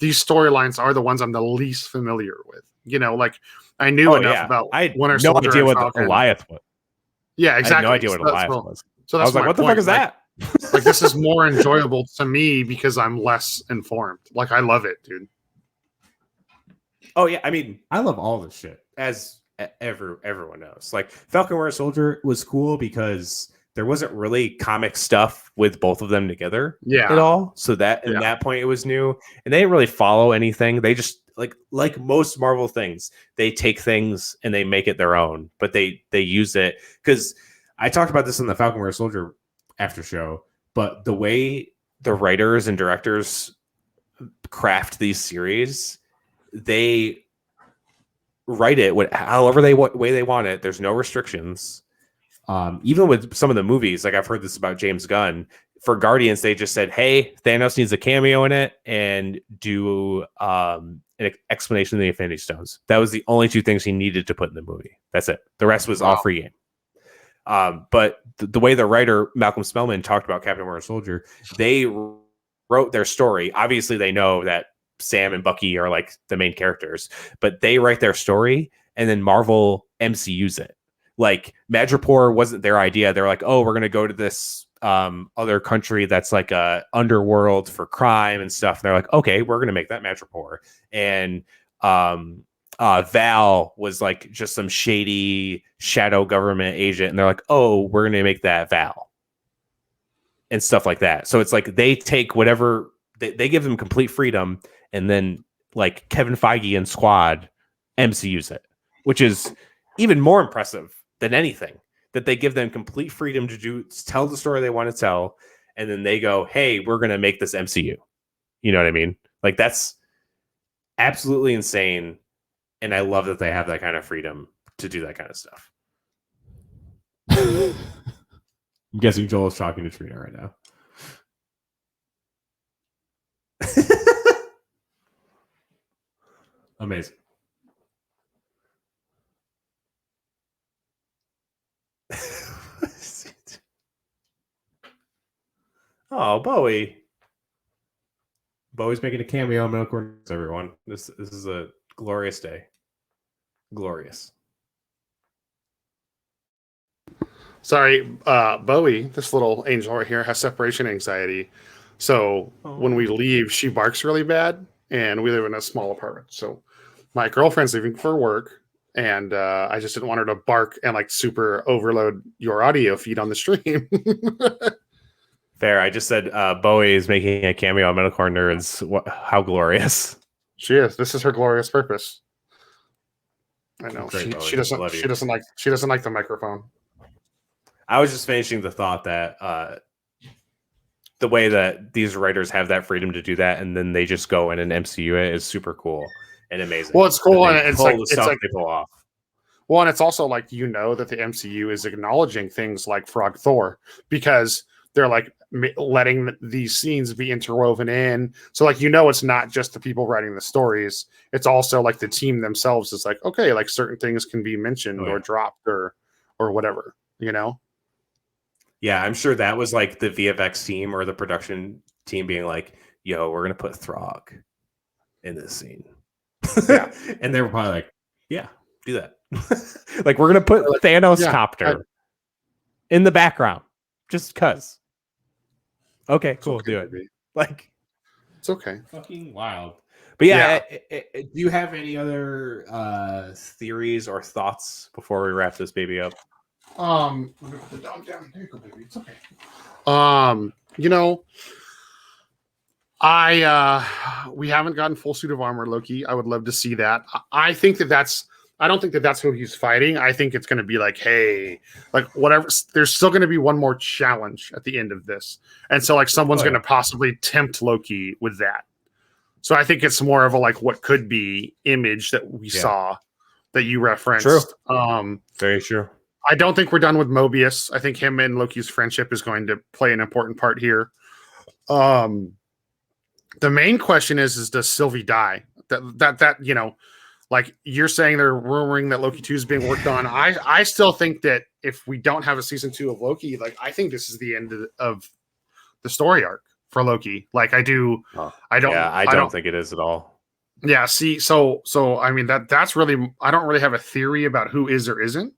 these storylines are the ones I'm the least familiar with. You know, like, I knew enough about Winter Soldier. I had no idea what the Goliath was. Yeah, exactly. I had no idea what Goliath was. So that's I was like, what the fuck is that? Like, this is more enjoyable to me because I'm less informed. Like, I love it, dude. Oh yeah, I mean, I love all this shit, as everyone knows. Like, Falcon Winter Soldier was cool because there wasn't really comic stuff with both of them together at all. So that at that point it was new, and they didn't really follow anything. They just like most Marvel things, they take things and they make it their own, but they use it. Because I talked about this in the Falcon Winter Soldier after show, but the way the writers and directors craft these series, they write it however way they want it. There's no restrictions. Even with some of the movies, like I've heard this about James Gunn. For Guardians, they just said, "Hey, Thanos needs a cameo in it, and do an explanation of the Infinity Stones." That was the only two things he needed to put in the movie. That's it. The rest was all free game. But the way the writer Malcolm Spellman talked about Captain Winter Soldier, they wrote their story. Obviously, they know that Sam and Bucky are like the main characters, but they write their story, and then Marvel MCUs it. Like Madripoor wasn't their idea. They're like, "Oh, we're gonna go to this other country that's like a underworld for crime and stuff." And they're like, "Okay, we're gonna make that Madripoor." And Val was like just some shady shadow government agent, and they're like, "Oh, we're gonna make that Val," and stuff like that. So it's like they take whatever they give them complete freedom, and then like Kevin Feige and Squad MCUs it, which is even more impressive than anything, that they give them complete freedom to tell the story they want to tell, and then they go, "Hey, we're going to make this MCU." You know what I mean? Like, that's absolutely insane, and I love that they have that kind of freedom to do that kind of stuff. I'm guessing Joel is talking to Trina right now. Amazing. Oh, Bowie. Bowie's making a cameo on Metalcore, everyone. This is a glorious day. Glorious. Sorry, Bowie, this little angel right here, has separation anxiety. So when we leave, she barks really bad, and we live in a small apartment. So my girlfriend's leaving for work, and I just didn't want her to bark and like super overload your audio feed on the stream. Fair. I just said Bowie is making a cameo on Metalcore Nerds. How glorious. She is. This is her glorious purpose. I know. Great, she doesn't like the microphone. I was just finishing the thought that the way that these writers have that freedom to do that, and then they just go in and MCU it, is super cool and amazing. Well, it's cool, and it's like they pull off. Well, and it's also like, that the MCU is acknowledging things like Frog Thor, because they're like letting these scenes be interwoven in. So like, it's not just the people writing the stories. It's also like the team themselves is like, okay, like certain things can be mentioned or dropped or whatever, Yeah, I'm sure that was like the VFX team or the production team being like, "Yo, we're going to put Throg in this scene." Yeah. And they were probably like, "Yeah, do that." Like, we're going to put Thanos copter in the background just because. Okay, cool. Okay, do it. Baby. Like, it's okay. Fucking wild. But yeah. Do you have any other theories or thoughts before we wrap this baby up? I'm gonna put the dog down. There you go, baby. It's okay. We haven't gotten full suit of armor, Loki. I would love to see that. I don't think that's who he's fighting. I think it's going to be like, hey, like whatever. There's still going to be one more challenge at the end of this. And so like someone's going to possibly tempt Loki with that. So I think it's more of a like what could be image that we saw that you referenced. True. Very true. I don't think we're done with Mobius. I think him and Loki's friendship is going to play an important part here. The main question is does Sylvie die? That like you're saying they're rumoring that Loki 2 is being worked on. I still think that if we don't have a season 2 of Loki, like I think this is the end of the story arc for Loki. Like I do. I don't think it is at all. Yeah. See, so I mean that's really, I don't really have a theory about who is or isn't.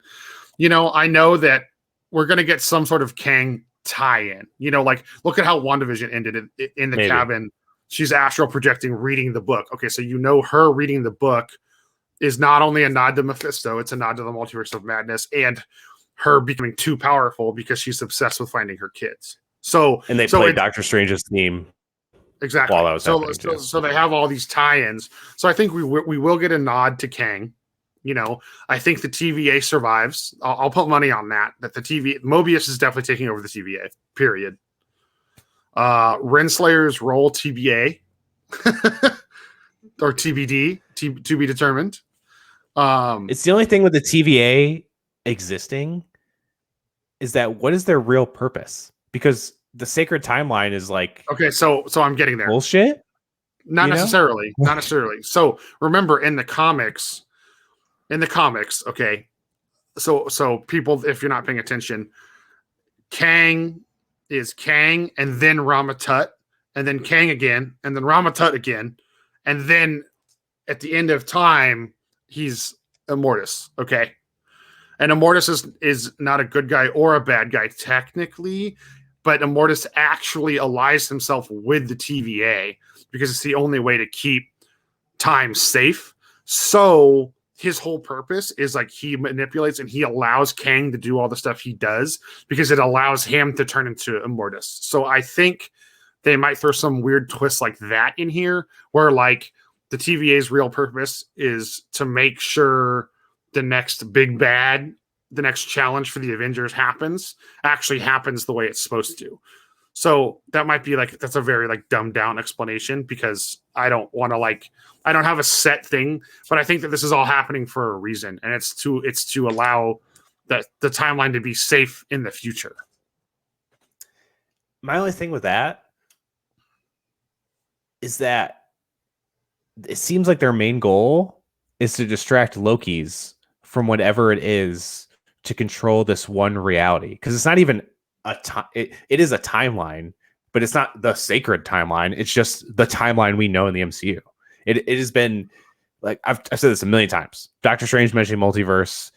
I know that we're going to get some sort of Kang tie-in. Like look at how WandaVision ended in the cabin. She's astral projecting, reading the book. Okay, so her reading the book is not only a nod to Mephisto, it's a nod to the Multiverse of Madness and her becoming too powerful because she's obsessed with finding her kids. And they played Doctor Strange's theme exactly while that was happening. So they have all these tie-ins. So I think we will get a nod to Kang. I think the TVA survives. I'll put money on that the Mobius is definitely taking over the TVA, period. Renslayer's role TBA or TBD, to be determined. It's the only thing with the TVA existing is that what is their real purpose? Because the sacred timeline is like okay, so I'm getting there. bullshit. Not you know? necessarily. Not necessarily. So remember in the comics, okay. So people, if you're not paying attention, Kang is Kang, and then Ramatut, and then Kang again, and then Ramatut again, and then at the end of time, he's Immortus. Okay, and Immortus is not a good guy or a bad guy technically, but Immortus actually allies himself with the TVA because it's the only way to keep time safe. So his whole purpose is like he manipulates and he allows Kang to do all the stuff he does because it allows him to turn into Immortus. So I think they might throw some weird twist like that in here where like the TVA's real purpose is to make sure the next big bad, the next challenge for the Avengers actually happens the way it's supposed to. So that might be like, that's a very like dumbed down explanation because I don't want to like, I don't have a set thing, but I think that this is all happening for a reason. And it's to allow the timeline to be safe in the future. My only thing with that is that it seems like their main goal is to distract Loki's from whatever it is to control this one reality. Because it's not even a time. It is a timeline, but it's not the sacred timeline. It's just the timeline we know in the MCU. It has been like I've said this a million times. Doctor Strange mentioning multiverse.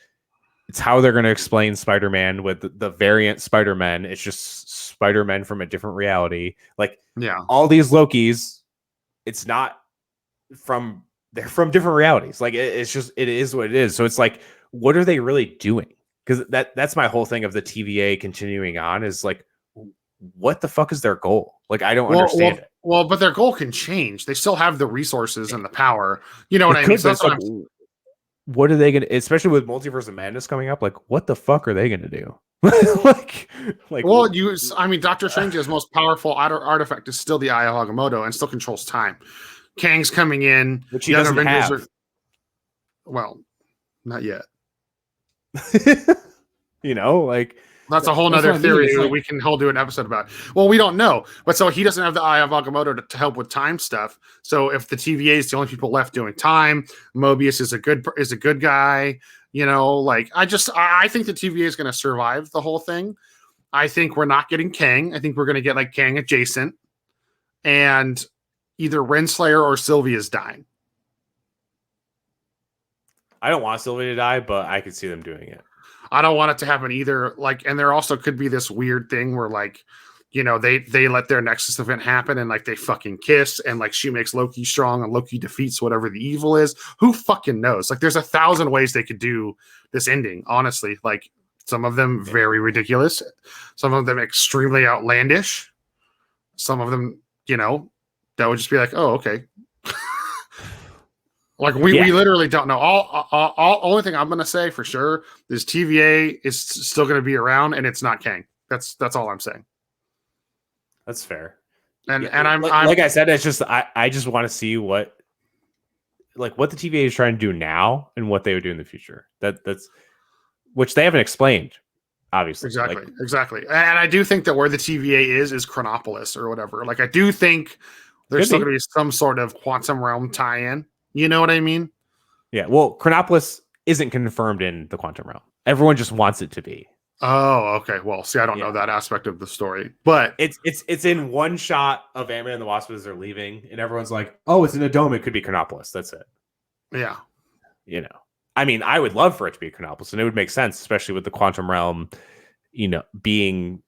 It's how they're going to explain Spider-Man with the variant Spider-Man. It's just Spider-Man from a different reality. Like all these Lokis, it's not from they're from different realities. Like it is what it is. So it's like, what are they really doing? Because that's my whole thing of the TVA continuing on is like, what the fuck is their goal? Like, I don't understand it. Well, but their goal can change. They still have the resources and the power. You know what I mean? So that's like, what are they going to, especially with Multiverse of Madness coming up? Like, what the fuck are they going to do? well, Doctor Strange's most powerful artifact is still the Eye of Agamotto and still controls time. Kang's coming in. Which he doesn't have. Well, not yet. Like that's a whole nother theory we can do an episode about. Well, we don't know, but so he doesn't have the Eye of Agamotto to help with time stuff. So if the TVA is the only people left doing time, Mobius is a good guy. I think the TVA is going to survive the whole thing. I think we're not getting Kang. I think we're going to get like Kang adjacent, and either Renslayer or Sylvia's dying. I don't want Sylvia to die, but I could see them doing it. I don't want it to happen either. Like, and there also could be this weird thing where like, they let their Nexus event happen and like they fucking kiss and like she makes Loki strong and Loki defeats whatever the evil is. Who fucking knows? Like, there's 1,000 ways they could do this ending. Honestly, like some of them very ridiculous, some of them extremely outlandish, some of them, that would just be like, oh, okay. Like we literally don't know. Only thing I'm going to say for sure is TVA is still going to be around, and it's not Kang. That's all I'm saying. That's fair. And I'm like I said, it's just I just want to see what the TVA is trying to do now and what they would do in the future. That's which they haven't explained, obviously. Exactly. And I do think that where the TVA is Chronopolis or whatever. Like I do think there's still going to be some sort of quantum realm tie-in. You know what I mean? Yeah. Well, Chronopolis isn't confirmed in the quantum realm. Everyone just wants it to be. Oh, okay. Well, see, I don't know that aspect of the story, but it's in one shot of Ant-Man and the Wasp as they're leaving, and everyone's like, "Oh, it's in a dome. It could be Chronopolis." That's it. Yeah. I mean, I would love for it to be Chronopolis, and it would make sense, especially with the quantum realm, being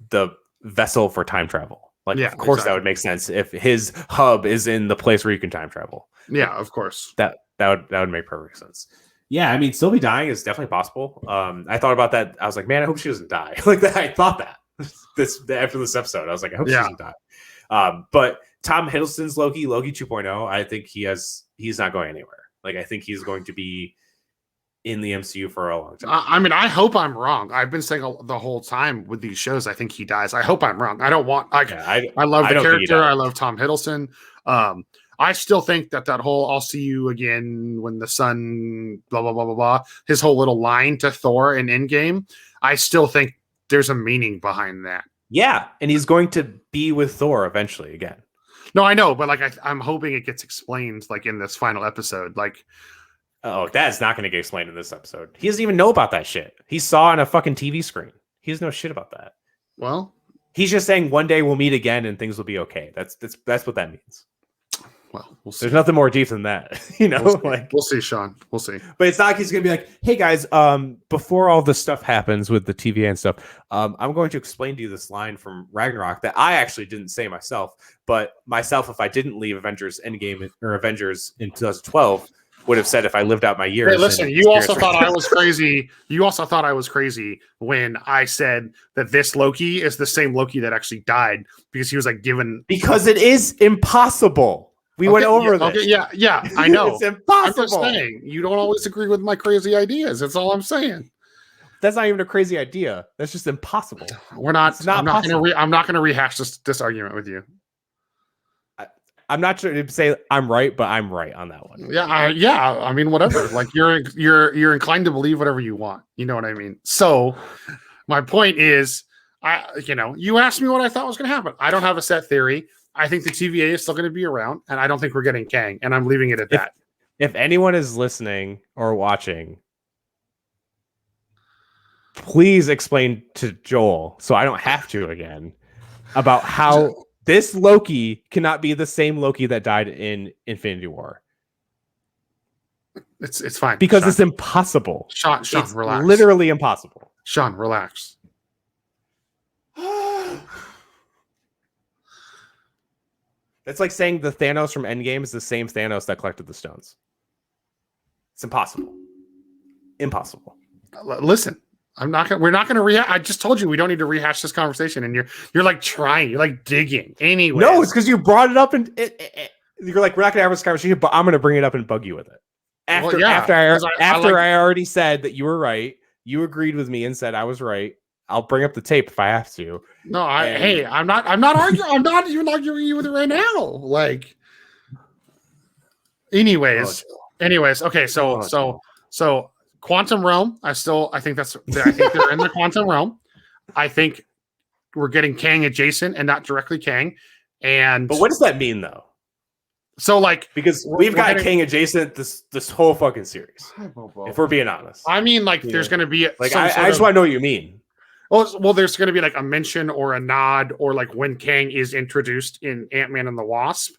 the vessel for time travel. Like, of course, that would make sense if his hub is in the place where you can time travel. Yeah, of course. That would make perfect sense. Yeah, I mean, Sylvie dying is definitely possible. I thought about that. I was like, man, I hope she doesn't die. Like that, I thought that after this episode, I was like, I hope she doesn't die. But Tom Hiddleston's Loki 2.0, I think he's not going anywhere. Like, I think he's going to be in the MCU for a long time. I mean, I hope I'm wrong. I've been saying the whole time with these shows, I think he dies. I hope I'm wrong. I don't want. I love the character. I love Tom Hiddleston. I still think that whole "I'll see you again when the sun," blah blah blah blah blah, his whole little line to Thor in Endgame, I still think there's a meaning behind that. Yeah, and he's going to be with Thor eventually again. No, I know, but like I'm hoping it gets explained like in this final episode. Like, oh, that's not going to get explained in this episode. He doesn't even know about that shit. He saw on a fucking TV screen. He doesn't know shit about that. well, He's just saying one day we'll meet again and things will be okay. That's what that means. well, we'll see. There's nothing more deep than that, you know. We'll see, Sean. We'll see. But it's not like he's gonna be like, "Hey guys, before all this stuff happens with the TVA and stuff, I'm going to explain to you this line from Ragnarok that I actually didn't say myself, but myself, if I didn't leave Avengers Endgame or Avengers in 2012, would have said if I lived out my years." Hey, listen, you also thought I was crazy. You also thought I was crazy when I said that this Loki is the same Loki that actually died because he was like given. Because it is impossible. We went over this. Okay, yeah, I know. It's impossible. I'm just saying, you don't always agree with my crazy ideas. That's all I'm saying. That's not even a crazy idea. That's just impossible. We're not. It's not I'm not possible. going to rehash this argument with you. I'm not sure to say I'm right, but I'm right on that one. Yeah. I mean, whatever. Like you're inclined to believe whatever you want. You know what I mean? So my point is, you asked me what I thought was going to happen. I don't have a set theory. I think the TVA is still going to be around, and I don't think we're getting Kang, and I'm leaving it at that. If anyone is listening or watching, please explain to Joel, so I don't have to again, about how this Loki cannot be the same Loki that died in Infinity War. It's fine. Because Sean. it's impossible. Sean, it's relax. Literally impossible. Sean, relax. That's like saying the Thanos from Endgame is the same Thanos that collected the stones. It's impossible. Impossible. Listen, we're not going to rehash. I just told you we don't need to rehash this conversation, and you're like trying, you're like digging. Anyway, no, it's because you brought it up, and you're like, we're not going to have this conversation, but I'm going to bring it up and bug you with it. After I already said that you were right, you agreed with me and said I was right. I'll bring up the tape if I have to. No, I'm not arguing. I'm not even arguing you with it right now. Like, anyways. Okay, so Quantum Realm. I think they're in the Quantum Realm. I think we're getting Kang adjacent and not directly Kang. But what does that mean though? So like, because we've got Kang adjacent this whole fucking series. If we're being honest, I mean, like, there's going to be like I just want to know what you mean. Well, there's going to be like a mention or a nod, or like when Kang is introduced in Ant-Man and the Wasp.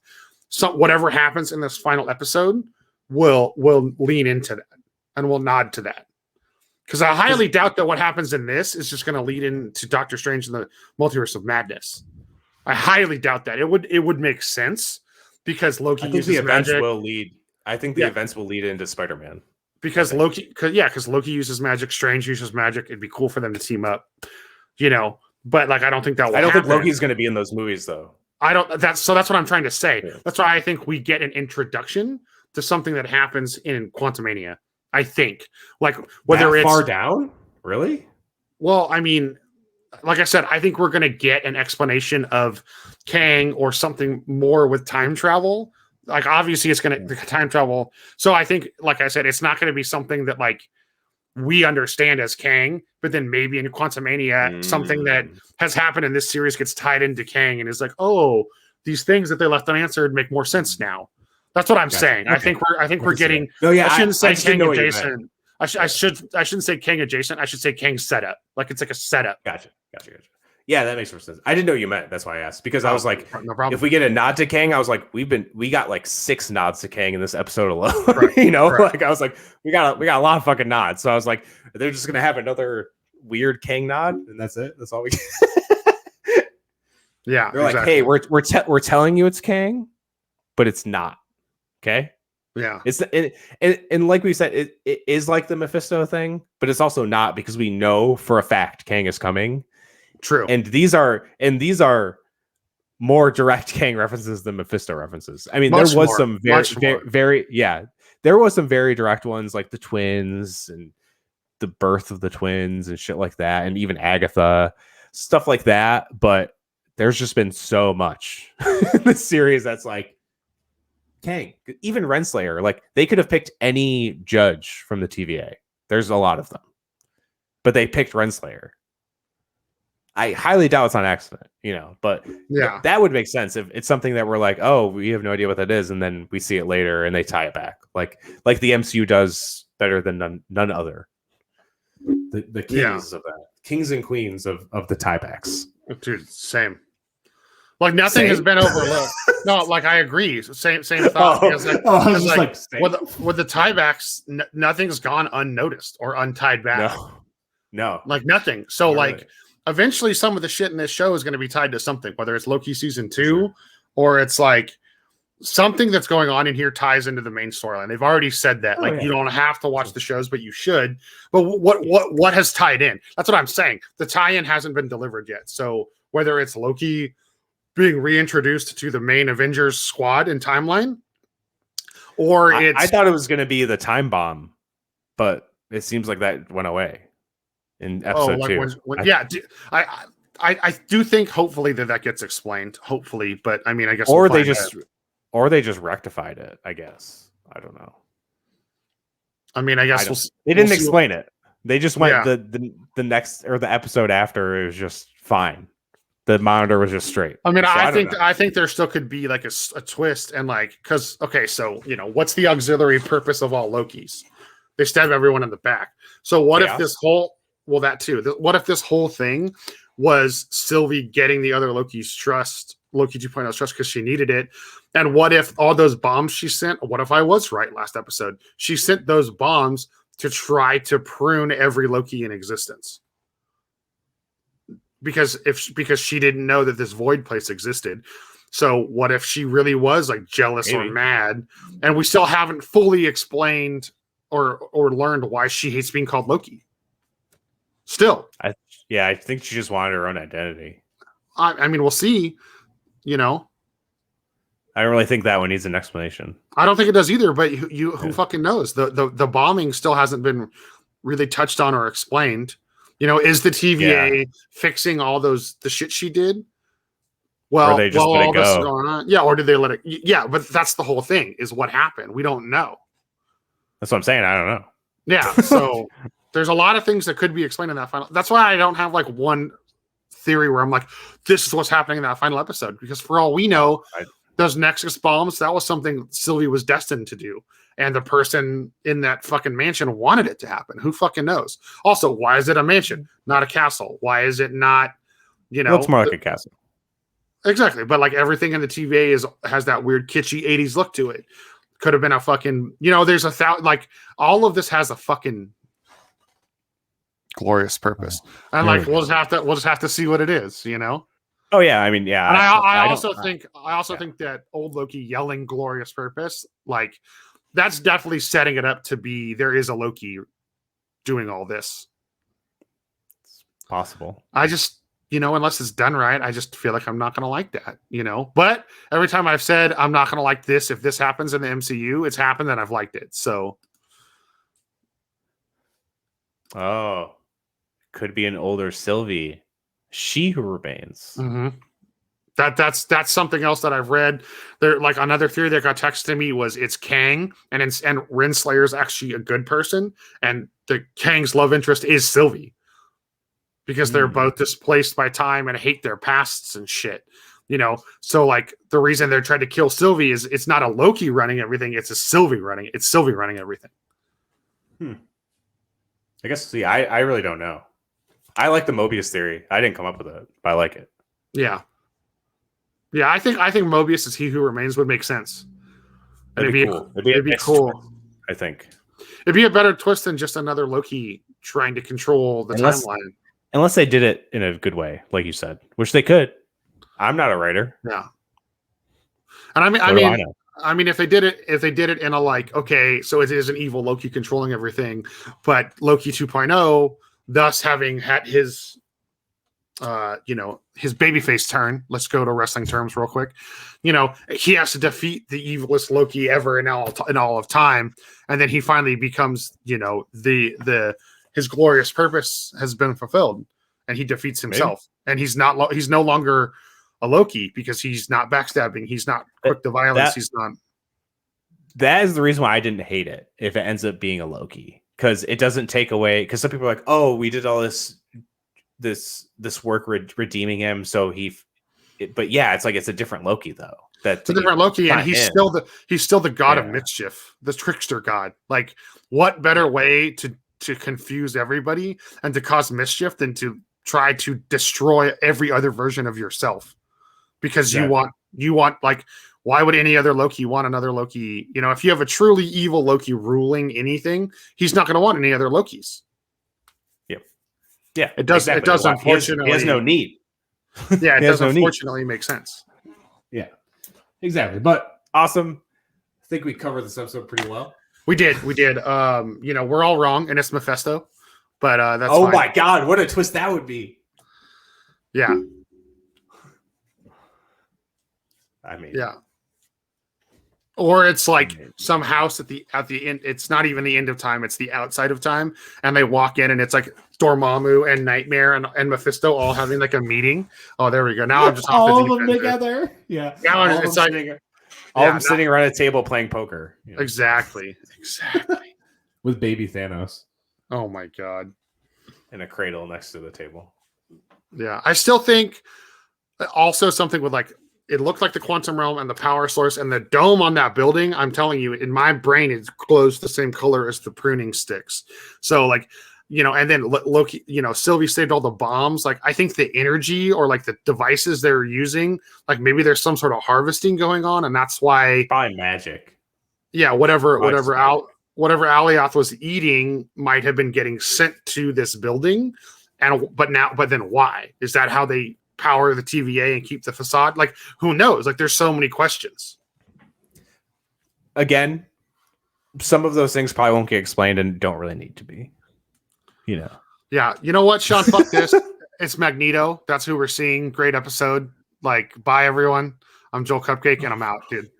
So whatever happens in this final episode will lean into that and will nod to that. Because I highly doubt that what happens in this is just going to lead into Doctor Strange and the Multiverse of Madness. I highly doubt that. It would make sense because Loki uses magic. I think the events will lead into Spider-Man. Because Loki uses magic, Strange uses magic. It'd be cool for them to team up, But like, I don't think that will. I don't happen. think Loki's going to be in those movies, though. That's what I'm trying to say. Yeah. That's why I think we get an introduction to something that happens in Quantumania. I think, like, whether that it's far down, really. Well, I mean, like I said, I think we're going to get an explanation of Kang or something more with time travel. Like, obviously it's going to time travel. So I think, like I said, it's not going to be something that like we understand as Kang, but then maybe in Quantumania, something that has happened in this series gets tied into Kang and is like, oh, these things that they left unanswered make more sense now. That's what I'm saying. Okay. I think we're getting. No, yeah, I shouldn't say Kang know adjacent. I shouldn't say Kang adjacent. I should say Kang setup. Like, it's like a setup. Gotcha. Yeah, that makes more sense. I didn't know what you meant. That's why I asked, because I was like, no problem. If we get a nod to Kang, I was like, we got like 6 nods to Kang in this episode alone. Right, right. Like I was like, we got a lot of fucking nods. So I was like, they're just gonna have another weird Kang nod, and that's it. That's all we get. Yeah, they're like, hey, we're telling you it's Kang, but it's not. Okay. Yeah, and like we said, it is like the Mephisto thing, but it's also not, because we know for a fact Kang is coming. True. And these are more direct Kang references than Mephisto references. I mean, there was some very there was some very direct ones, like the twins and the birth of the twins and shit like that, and even Agatha, stuff like that. But there's just been so much in this series that's like, Kang, even Renslayer, like they could have picked any judge from the TVA. There's a lot of them, but they picked Renslayer. I highly doubt it's on accident, but Yeah. that would make sense if it's something that we're like, oh, we have no idea what that is, and then we see it later and they tie it back, like the MCU does better than none other. The kings of that, kings and queens of the tiebacks. Dude, same. Like nothing has been overlooked. No, like I agree. Same thought. Because with the tiebacks, nothing's gone unnoticed or untied back. No, like nothing. So like eventually, some of the shit in this show is going to be tied to something, whether it's Loki season 2 or it's like something that's going on in here ties into the main storyline. They've already said that. You don't have to watch the shows, but you should. But what has tied in? That's what I'm saying. The tie-in hasn't been delivered yet. So whether it's Loki being reintroduced to the main Avengers squad and timeline, or I thought it was going to be the time bomb, but it seems like that went away in episode 2. I do think hopefully that gets explained. Hopefully, but I mean, I guess or they just rectified it. I guess I don't know. I mean, I guess they didn't explain it. They just went the next or the episode after. It was just fine. The monitor was just straight. I mean, I think there still could be like a twist and like because so what's the auxiliary purpose of all Lokis? They stab everyone in the back. So what if this whole that too? What if this whole thing was Sylvie getting the other Loki's trust, Loki 2.0's trust because she needed it? And what if all those bombs she sent? What if I was right last episode? She sent those bombs to try to prune every Loki in existence. Because she didn't know that this void place existed. So what if she really was like jealous or mad, and we still haven't fully explained or learned why she hates being called Loki? Still, I think she just wanted her own identity. I mean, we'll see. I don't really think that one needs an explanation. I don't think it does either. But who fucking knows? The bombing still hasn't been really touched on or explained. Is the TVA fixing all the shit she did? Well, or they just let it go. Going on, or did they let it? Yeah, but that's the whole thing. Is what happened. We don't know. That's what I'm saying. I don't know. Yeah. So there's a lot of things that could be explained in that final. That's why I don't have like one theory where I'm like, this is what's happening in that final episode. Because for all we know, those Nexus bombs, that was something Sylvie was destined to do. And the person in that fucking mansion wanted it to happen. Who fucking knows? Also, why is it a mansion, not a castle? Why is it not, Well, it's more like a castle. Exactly. But like everything in the TVA has that weird kitschy 80s look to it. Could have been a fucking, there's like all of this has a fucking glorious purpose. And like we'll just have to see what it is, Oh yeah, I mean, yeah. And I also think that old Loki yelling glorious purpose, like that's definitely setting it up to be there is a Loki doing all this. It's possible. I just, unless it's done right, I just feel like I'm not going to like that, But every time I've said I'm not going to like this, if this happens in the MCU, it's happened and I've liked it. So. Oh, could be an older Sylvie. She Who Remains. Mm-hmm. That's something else that I've read. There, like another theory that got texted to me was it's Kang and Renslayer is actually a good person, and the Kang's love interest is Sylvie because they're both displaced by time and hate their pasts and shit. So like the reason they're trying to kill Sylvie is it's not a Loki running everything; it's Sylvie running everything. I guess. See, I really don't know. I like the Mobius theory. I didn't come up with it, but I like it. Yeah. Yeah, I think Mobius as He Who Remains would make sense. It'd be cool. It'd be cool. Twist, I think. It'd be a better twist than just another Loki trying to control the timeline. Unless they did it in a good way, like you said, which they could. I'm not a writer. Yeah. And I mean, if they did it in a like, okay, so it is an evil Loki controlling everything, but Loki 2.0, thus having had his his babyface turn. Let's go to wrestling terms real quick. He has to defeat the evilest Loki ever in all of time, and then he finally becomes, his glorious purpose has been fulfilled, and he defeats himself. Maybe. And he's no longer a Loki because he's not backstabbing. He's not quick to violence. He's not. that is the reason why I didn't hate it if it ends up being a Loki, because it doesn't take away. Because some people are like, oh, we did all this work redeeming him, so but yeah, it's like it's a different Loki though. It's a different Loki, and he's still the god of Yeah. mischief, the trickster god. Like, what better way to confuse everybody and to cause mischief than to try to destroy every other version of yourself? Because you want like, why would any other Loki want another Loki? You know, if you have a truly evil Loki ruling anything, he's not going to want any other Lokis. Yeah, It does. exactly. It does. Unfortunately, he has no need. Yeah, it He does. has no need. Unfortunately, make sense. Yeah, exactly. But awesome. I think we covered this episode pretty well. We did. You know, we're all wrong, and it's Mephisto, but that's Oh fine. my god, what a twist that would be. Yeah, I mean, yeah. Or it's like some house at the end. It's not even the end of time; it's the outside of time, and they walk in, and it's like Dormammu and Nightmare and Mephisto all having like a meeting. Oh, there we go. Now I'm just off all the of them deep end. together. Yeah, Now all it's like all of them sitting around a table playing poker. You know, exactly. with baby Thanos Oh my god. in a cradle next to the table. Yeah, I still think also something with like it looked like the quantum realm and the power source and the dome on that building. I'm telling you, in my brain, it glows the same color as the pruning sticks. So like, you know, and then Loki, you know, Sylvie saved all the bombs. Like, I think the energy or like the devices they're using, like maybe there's some sort of harvesting going on, and that's why Probably magic. yeah, whatever Alioth was eating might have been getting sent to this building, but then why? Is that how they power the TVA and keep the facade? Like, who knows? Like, there's so many questions. Again, some of those things probably won't get explained and don't really need to be. You know. Yeah, you know what, Sean? Fuck this. It's Magneto. That's who we're seeing. Great episode. Like, bye everyone. I'm Joel Cupcake, and I'm out, dude.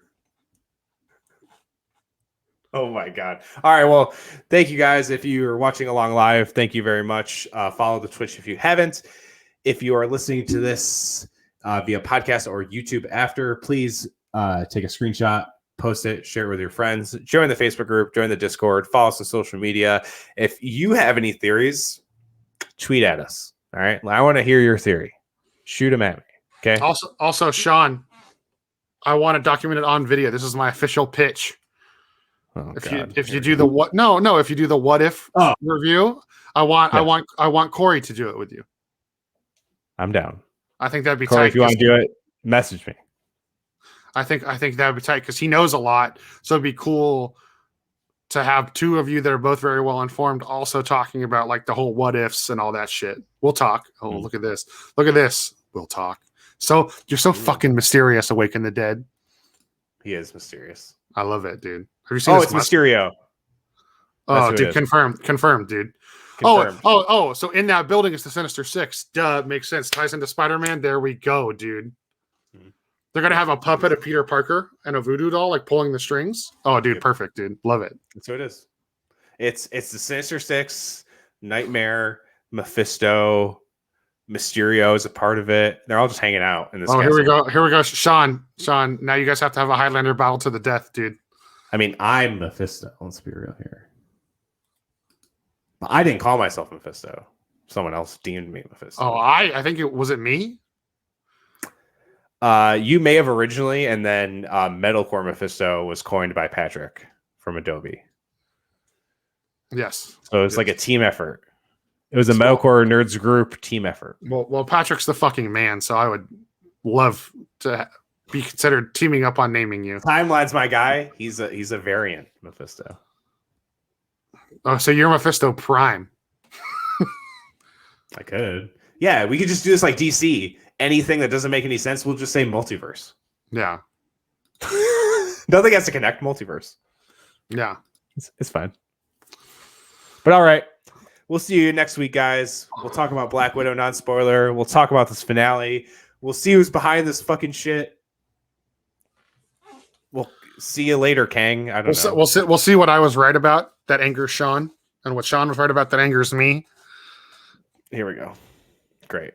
Oh my god. All right, well, thank you guys. If you are watching along live, thank you very much. Follow the Twitch if you haven't. If you are listening to this via podcast or YouTube after, please take a screenshot, post it, share it with your friends, join the Facebook group, join the Discord, follow us on social media. If you have any theories, tweet at us. All right, I want to hear your theory. Shoot them at me. Okay. Also, Sean, I want to document it on video. This is my official pitch. Oh, if you do the if you do the what if review, I want Corey to do it with you. I'm down. I think that'd be Corey, tight. if you want to do it, message me. I think that'd be tight because he knows a lot. So it'd be cool to have two of you that are both very well informed also talking about like the whole what ifs and all that shit. We'll talk. Oh, look at this. Look at this. We'll talk. So you're so fucking mysterious, Awaken the Dead. He is mysterious. I love it, dude. Have you seen it's Mysterio. Oh, dude, confirmed, dude. Confirmed. Oh, so in that building is the Sinister Six. Duh, makes sense. Ties into Spider-Man. There we go, dude. They're gonna have a puppet of Peter Parker and a voodoo doll, like pulling the strings. Oh, dude, perfect, dude. Love it. That's what it is. It's the Sinister Six, Nightmare, Mephisto, Mysterio is a part of it. They're all just hanging out in this. Oh, castle. here we go. Sean. Now you guys have to have a Highlander battle to the death, dude. I mean, I'm Mephisto. Let's be real here. But I didn't call myself Mephisto. Someone else deemed me Mephisto. Oh, I think it was me. You may have originally, and then Metalcore Mephisto was coined by Patrick from Adobe. Yes. So it was like a team effort. It was a Metalcore Nerds group team effort. Well, Patrick's the fucking man, so I would love to be considered teaming up on naming you. Timeline's my guy. He's a variant Mephisto. Oh, so you're Mephisto Prime. I could. Yeah, we could just do this like DC. Anything that doesn't make any sense, we'll just say multiverse. Yeah. Nothing has to connect. Multiverse. Yeah. It's fine. But all right. We'll see you next week, guys. We'll talk about Black Widow, non-spoiler. We'll talk about this finale. We'll see who's behind this fucking shit. We'll see you later, Kang. I don't know. We'll see what I was right about that angers Sean, and what Sean was right about that angers me. Here we go. Great.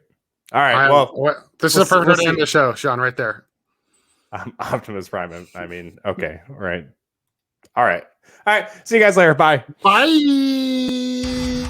All right. This is a perfect way to end the show, Sean. Right there. Optimus Prime. I mean, okay. All right. All right. See you guys later. Bye. Bye.